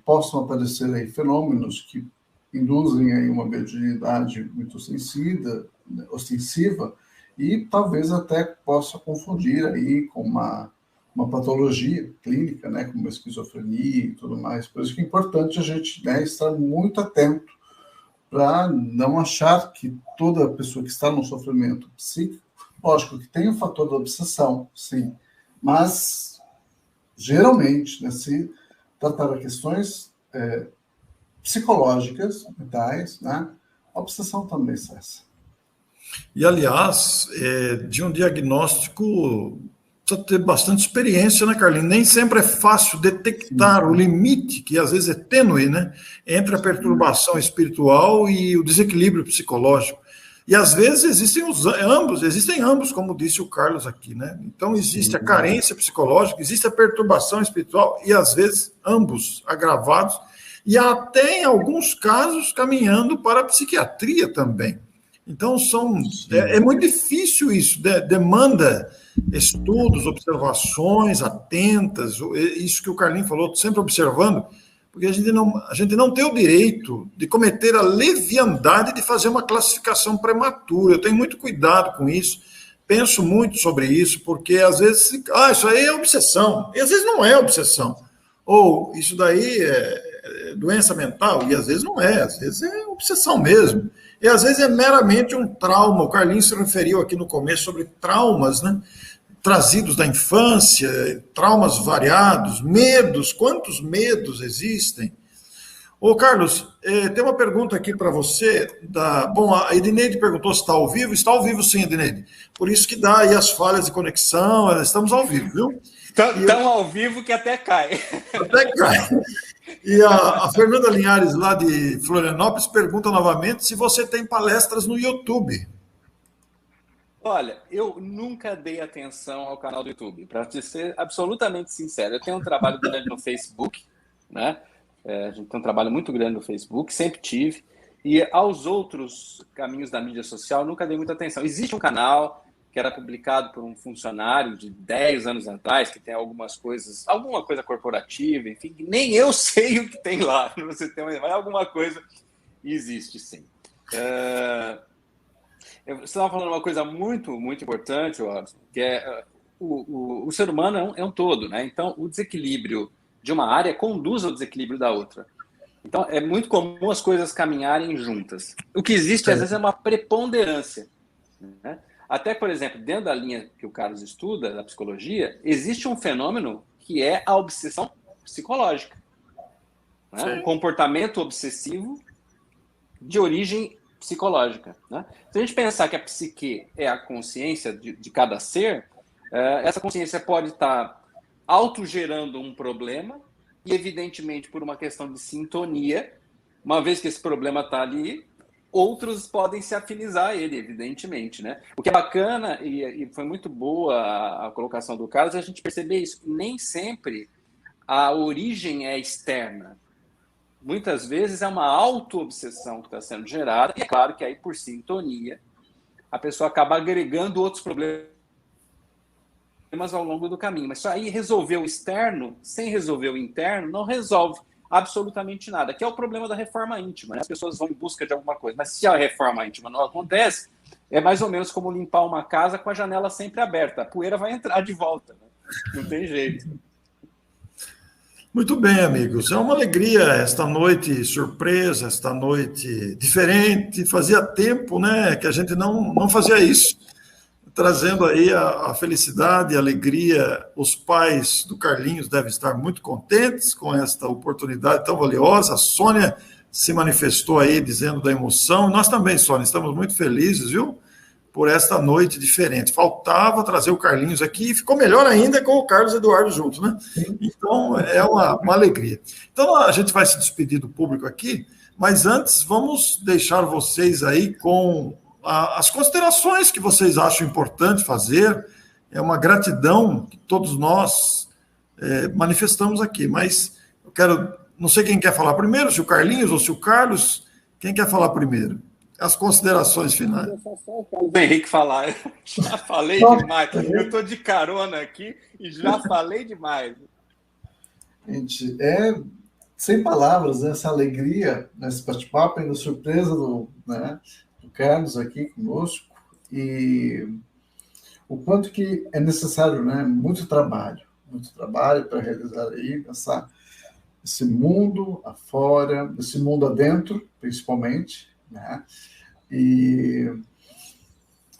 possam aparecer aí fenômenos que induzem aí uma mediunidade muito ostensiva, e talvez até possa confundir aí com uma patologia clínica, né, como a esquizofrenia e tudo mais. Por isso que é importante a gente, né, estar muito atento para não achar que toda pessoa que está no sofrimento psíquico, lógico que tem o fator da obsessão, sim, mas geralmente, né, se tratar de questões psicológicas, mentais, né, a obsessão também cessa. E, aliás, de um diagnóstico precisa ter bastante experiência, né, Carlinhos? Nem sempre é fácil detectar o limite, que às vezes é tênue, né, entre a perturbação espiritual e o desequilíbrio psicológico. E às vezes existem ambos, como disse o Carlos aqui, né? Então existe a carência psicológica, existe a perturbação espiritual, e às vezes ambos agravados, e até em alguns casos caminhando para a psiquiatria também. Então é muito difícil isso, demanda estudos, observações atentas, isso que o Carlinhos falou, sempre observando, porque a gente não tem o direito de cometer a leviandade de fazer uma classificação prematura. Eu tenho muito cuidado com isso, penso muito sobre isso, porque às vezes, isso aí é obsessão, e às vezes não é obsessão, ou isso daí é doença mental, e às vezes não é, às vezes é obsessão mesmo, e às vezes é meramente um trauma. O Carlinhos se referiu aqui no começo sobre traumas, né, trazidos da infância, traumas variados, medos, quantos medos existem? Ô, Carlos, tem uma pergunta aqui para você, a Edneide perguntou se está ao vivo sim, Edneide, por isso que dá aí as falhas de conexão, estamos ao vivo, viu? Tão ao vivo que até cai. Até cai. E a Fernanda Linhares, lá de Florianópolis, pergunta novamente se você tem palestras no YouTube. Olha, eu nunca dei atenção ao canal do YouTube, para te ser absolutamente sincero. Eu tenho um trabalho grande no Facebook, né? A gente tem um trabalho muito grande no Facebook, sempre tive. E aos outros caminhos da mídia social, nunca dei muita atenção. Existe um canal que era publicado por um funcionário de 10 anos atrás, que tem alguma coisa corporativa, enfim, nem eu sei o que tem lá, você tem mas alguma coisa existe, sim. Você estava falando uma coisa muito, muito importante, Robson, que é o ser humano é um todo, né? Então, o desequilíbrio de uma área conduz ao desequilíbrio da outra. Então, é muito comum as coisas caminharem juntas. O que existe, às vezes, é uma preponderância, né? Até, por exemplo, dentro da linha que o Carlos estuda, da psicologia, existe um fenômeno que é a obsessão psicológica, né? Um comportamento obsessivo de origem psicológica, né? Se a gente pensar que a psique é a consciência de cada ser, essa consciência pode estar autogerando um problema e, evidentemente, por uma questão de sintonia, uma vez que esse problema está ali, outros podem se afinizar a ele, evidentemente, né? O que é bacana, e foi muito boa a colocação do Carlos, é a gente perceber isso. Nem sempre a origem é externa. Muitas vezes é uma auto-obsessão que está sendo gerada, e é claro que aí, por sintonia, a pessoa acaba agregando outros problemas ao longo do caminho. Mas só aí resolver o externo, sem resolver o interno, não resolve absolutamente nada, que é o problema da reforma íntima, né? As pessoas vão em busca de alguma coisa, mas se a reforma íntima não acontece, é mais ou menos como limpar uma casa com a janela sempre aberta. A poeira vai entrar de volta, né? Não tem jeito. Muito bem, amigos. É uma alegria esta noite surpresa, esta noite diferente. Fazia tempo, né, que a gente não fazia isso. Trazendo aí a felicidade e a alegria. Os pais do Carlinhos devem estar muito contentes com esta oportunidade tão valiosa. A Sônia se manifestou aí dizendo da emoção. Nós também, Sônia, estamos muito felizes, viu? Por esta noite diferente. Faltava trazer o Carlinhos aqui e ficou melhor ainda com o Carlos Eduardo junto, né? Então, é uma alegria. Então, a gente vai se despedir do público aqui, mas antes vamos deixar vocês aí com as considerações que vocês acham importante fazer. É uma gratidão que todos nós manifestamos aqui, mas eu quero Não sei quem quer falar primeiro, se o Carlinhos ou se o Carlos. Quem quer falar primeiro? As considerações finais. Só o Carlos Henrique falar. Eu já falei demais. Eu estou de carona aqui e já falei demais. Gente, sem palavras, né? Essa alegria nesse bate-papo, ainda surpresa do Carlos aqui conosco, e o quanto que é necessário, né? Muito trabalho para realizar aí esse mundo afora, esse mundo adentro, principalmente, né? E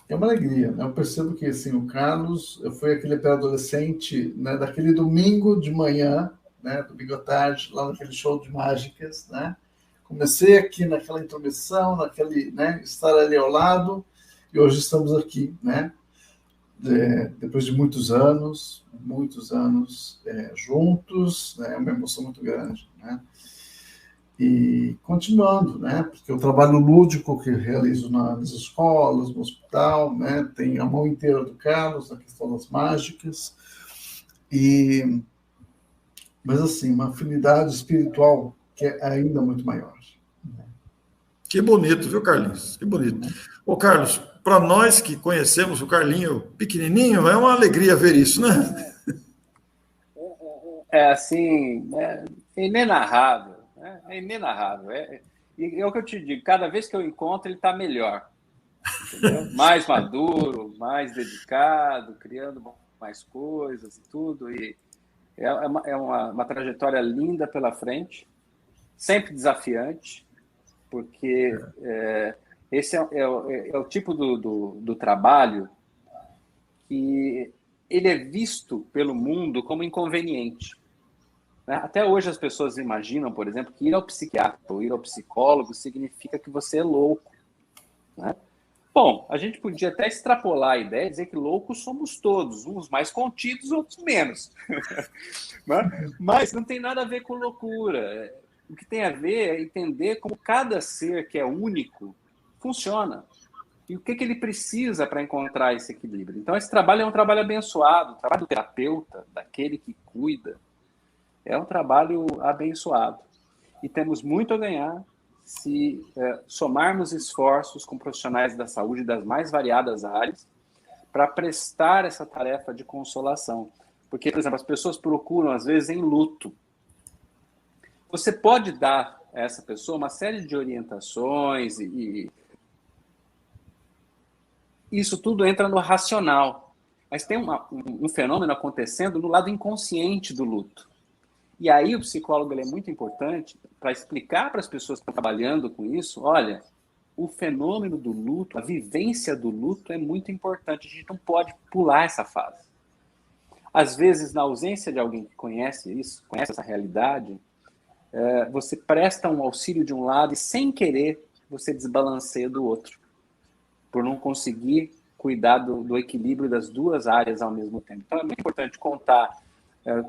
é uma alegria, né? Eu percebo que assim, o Carlos foi aquele pré-adolescente, né, daquele domingo de manhã, né, domingo à tarde, lá naquele show de mágicas, né? Comecei aqui naquela intromissão, né, estar ali ao lado, e hoje estamos aqui, né? Depois de muitos anos juntos, né? É uma emoção muito grande, né? E continuando, né? Porque o trabalho lúdico que realizo nas escolas, no hospital, né? Tem a mão inteira do Carlos, na questão das mágicas, mas assim, uma afinidade espiritual que é ainda muito maior. Que bonito, viu, Carlinhos? Que bonito. Ô, Carlos, para nós que conhecemos o Carlinho pequenininho, é uma alegria ver isso, né? É assim, é inenarrável. É inenarrável. E é o que eu te digo, cada vez que eu encontro, ele está melhor. Entendeu? Mais maduro, mais dedicado, criando mais coisas e tudo. E é uma trajetória linda pela frente, sempre desafiante, porque esse é o tipo do trabalho que ele é visto pelo mundo como inconveniente. Até hoje as pessoas imaginam, por exemplo, que ir ao psiquiatra ou ir ao psicólogo significa que você é louco, né? Bom, a gente podia até extrapolar a ideia e dizer que loucos somos todos, uns mais contidos, outros menos. Mas não tem nada a ver com loucura. O que tem a ver é entender como cada ser que é único funciona e o que ele precisa para encontrar esse equilíbrio. Então, esse trabalho é um trabalho abençoado, o trabalho do terapeuta, daquele que cuida, é um trabalho abençoado. E temos muito a ganhar se somarmos esforços com profissionais da saúde das mais variadas áreas para prestar essa tarefa de consolação. Porque, por exemplo, as pessoas procuram, às vezes, em luto. Você pode dar a essa pessoa uma série de orientações e isso tudo entra no racional. Mas tem um fenômeno acontecendo no lado inconsciente do luto. E aí o psicólogo ele é muito importante para explicar para as pessoas que estão trabalhando com isso, olha, o fenômeno do luto, a vivência do luto é muito importante, a gente não pode pular essa fase. Às vezes, na ausência de alguém que conhece isso, conhece essa realidade, você presta um auxílio de um lado e, sem querer, você desbalanceia do outro, por não conseguir cuidar do equilíbrio das duas áreas ao mesmo tempo. Então, é muito importante contar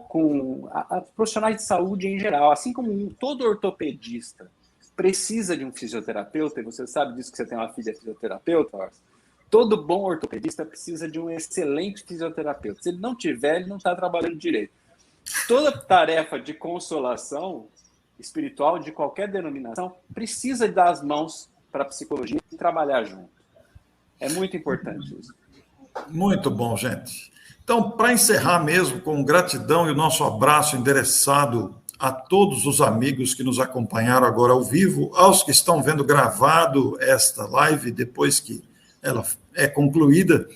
com profissionais de saúde em geral, assim como todo ortopedista precisa de um fisioterapeuta, e você sabe disso que você tem uma filha fisioterapeuta, Orson. Todo bom ortopedista precisa de um excelente fisioterapeuta. Se ele não tiver, ele não está trabalhando direito. Toda tarefa de consolação espiritual, de qualquer denominação, precisa dar as mãos para a psicologia e trabalhar junto. É muito importante isso. Muito bom, gente. Então, para encerrar mesmo, com gratidão e o nosso abraço endereçado a todos os amigos que nos acompanharam agora ao vivo, aos que estão vendo gravado esta live depois que ela é concluída,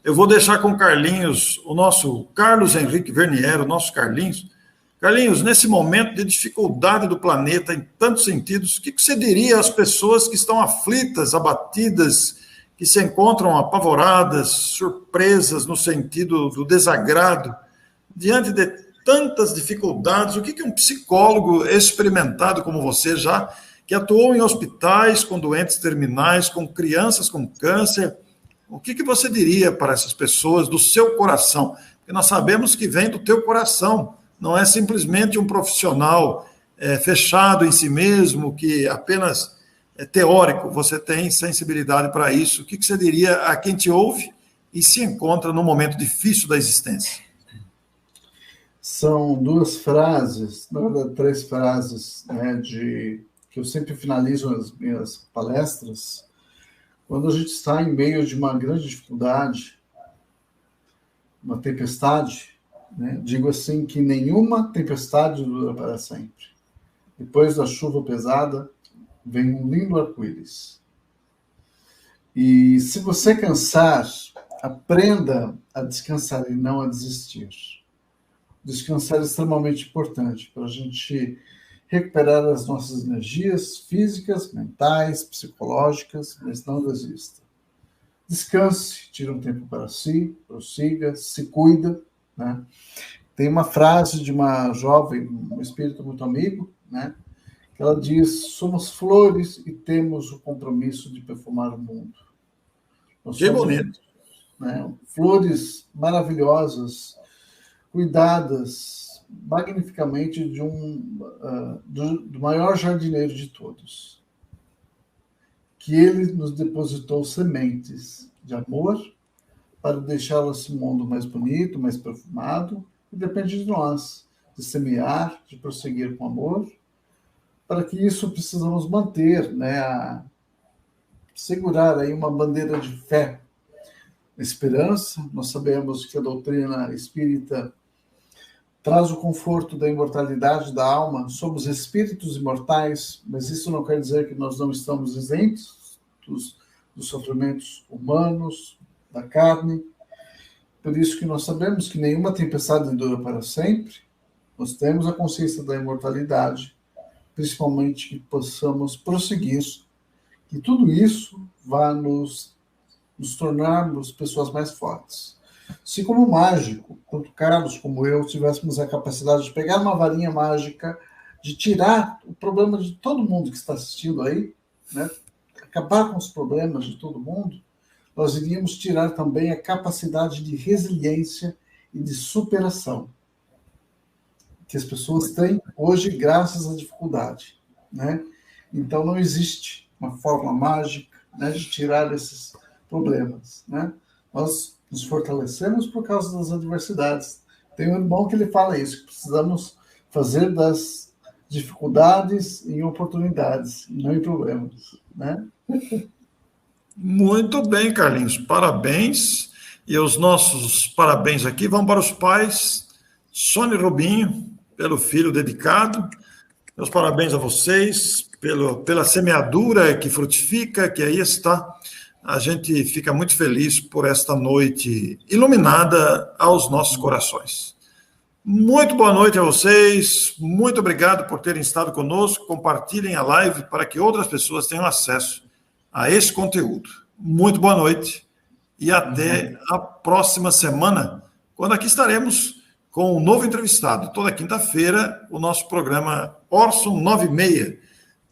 eu vou deixar com o Carlinhos, o nosso Carlos Henrique Vernier, o nosso Carlinhos. Carlinhos, nesse momento de dificuldade do planeta, em tantos sentidos, o que você diria às pessoas que estão aflitas, abatidas, que se encontram apavoradas, surpresas no sentido do desagrado, diante de tantas dificuldades? O que um psicólogo experimentado como você já, que atuou em hospitais com doentes terminais, com crianças com câncer, o que você diria para essas pessoas do seu coração? Porque nós sabemos que vem do teu coração, não é simplesmente um profissional fechado em si mesmo, que apenas é teórico, você tem sensibilidade para isso. O que você diria a quem te ouve e se encontra num momento difícil da existência? São duas frases, na verdade, 3 frases, né, que eu sempre finalizo as minhas palestras. Quando a gente está em meio de uma grande dificuldade, uma tempestade, né, digo assim que nenhuma tempestade dura para sempre. Depois da chuva pesada, vem um lindo arco-íris. E se você cansar, aprenda a descansar e não a desistir. Descansar é extremamente importante para a gente recuperar as nossas energias físicas, mentais, psicológicas, mas não desista. Descanse, tira um tempo para si, prossiga, se cuida, né? Tem uma frase de uma jovem, um espírito muito amigo, né? Que ela diz: somos flores e temos o compromisso de perfumar o mundo. Nós Que somos, bonito. né, flores maravilhosas, cuidadas magnificamente do maior jardineiro de todos, que ele nos depositou sementes de amor para deixar esse mundo mais bonito, mais perfumado, e depende de nós, de semear, de prosseguir com amor. Para que isso precisamos manter, né, segurar aí uma bandeira de fé, esperança. Nós sabemos que a doutrina espírita traz o conforto da imortalidade da alma. Somos espíritos imortais, mas isso não quer dizer que nós não estamos isentos dos sofrimentos humanos, da carne. Por isso que nós sabemos que nenhuma tempestade dura para sempre. Nós temos a consciência da imortalidade, principalmente que possamos prosseguir, que tudo isso vá nos tornarmos pessoas mais fortes. Se como mágico, tanto Carlos como eu, tivéssemos a capacidade de pegar uma varinha mágica, de tirar o problema de todo mundo que está assistindo aí, né? Acabar com os problemas de todo mundo, nós iríamos tirar também a capacidade de resiliência e de superação que as pessoas têm hoje graças à dificuldade, né? Então não existe uma forma mágica, né, de tirar esses problemas, né? Nós nos fortalecemos por causa das adversidades. Tem um irmão que ele fala isso, que precisamos fazer das dificuldades em oportunidades, não em problemas, né? Muito bem, Carlinhos, parabéns. E os nossos parabéns aqui vão para os pais, Sônia e Rubinho, pelo filho dedicado. Meus parabéns a vocês pela semeadura que frutifica, que aí está. A gente fica muito feliz por esta noite iluminada aos nossos corações. Muito boa noite a vocês, muito obrigado por terem estado conosco. Compartilhem a live para que outras pessoas tenham acesso a esse conteúdo. Muito boa noite e até a próxima semana, quando aqui estaremos com um novo entrevistado. Toda quinta-feira, o nosso programa Orson 96,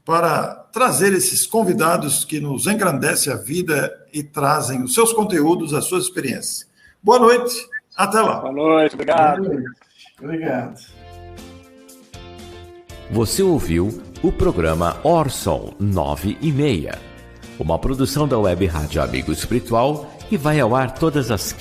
para trazer esses convidados que nos engrandecem a vida e trazem os seus conteúdos, as suas experiências. Boa noite, até lá. Boa noite, obrigado. Boa noite. Obrigado. Você ouviu o programa Orson 96, uma produção da Web Rádio Amigo Espiritual, que vai ao ar todas as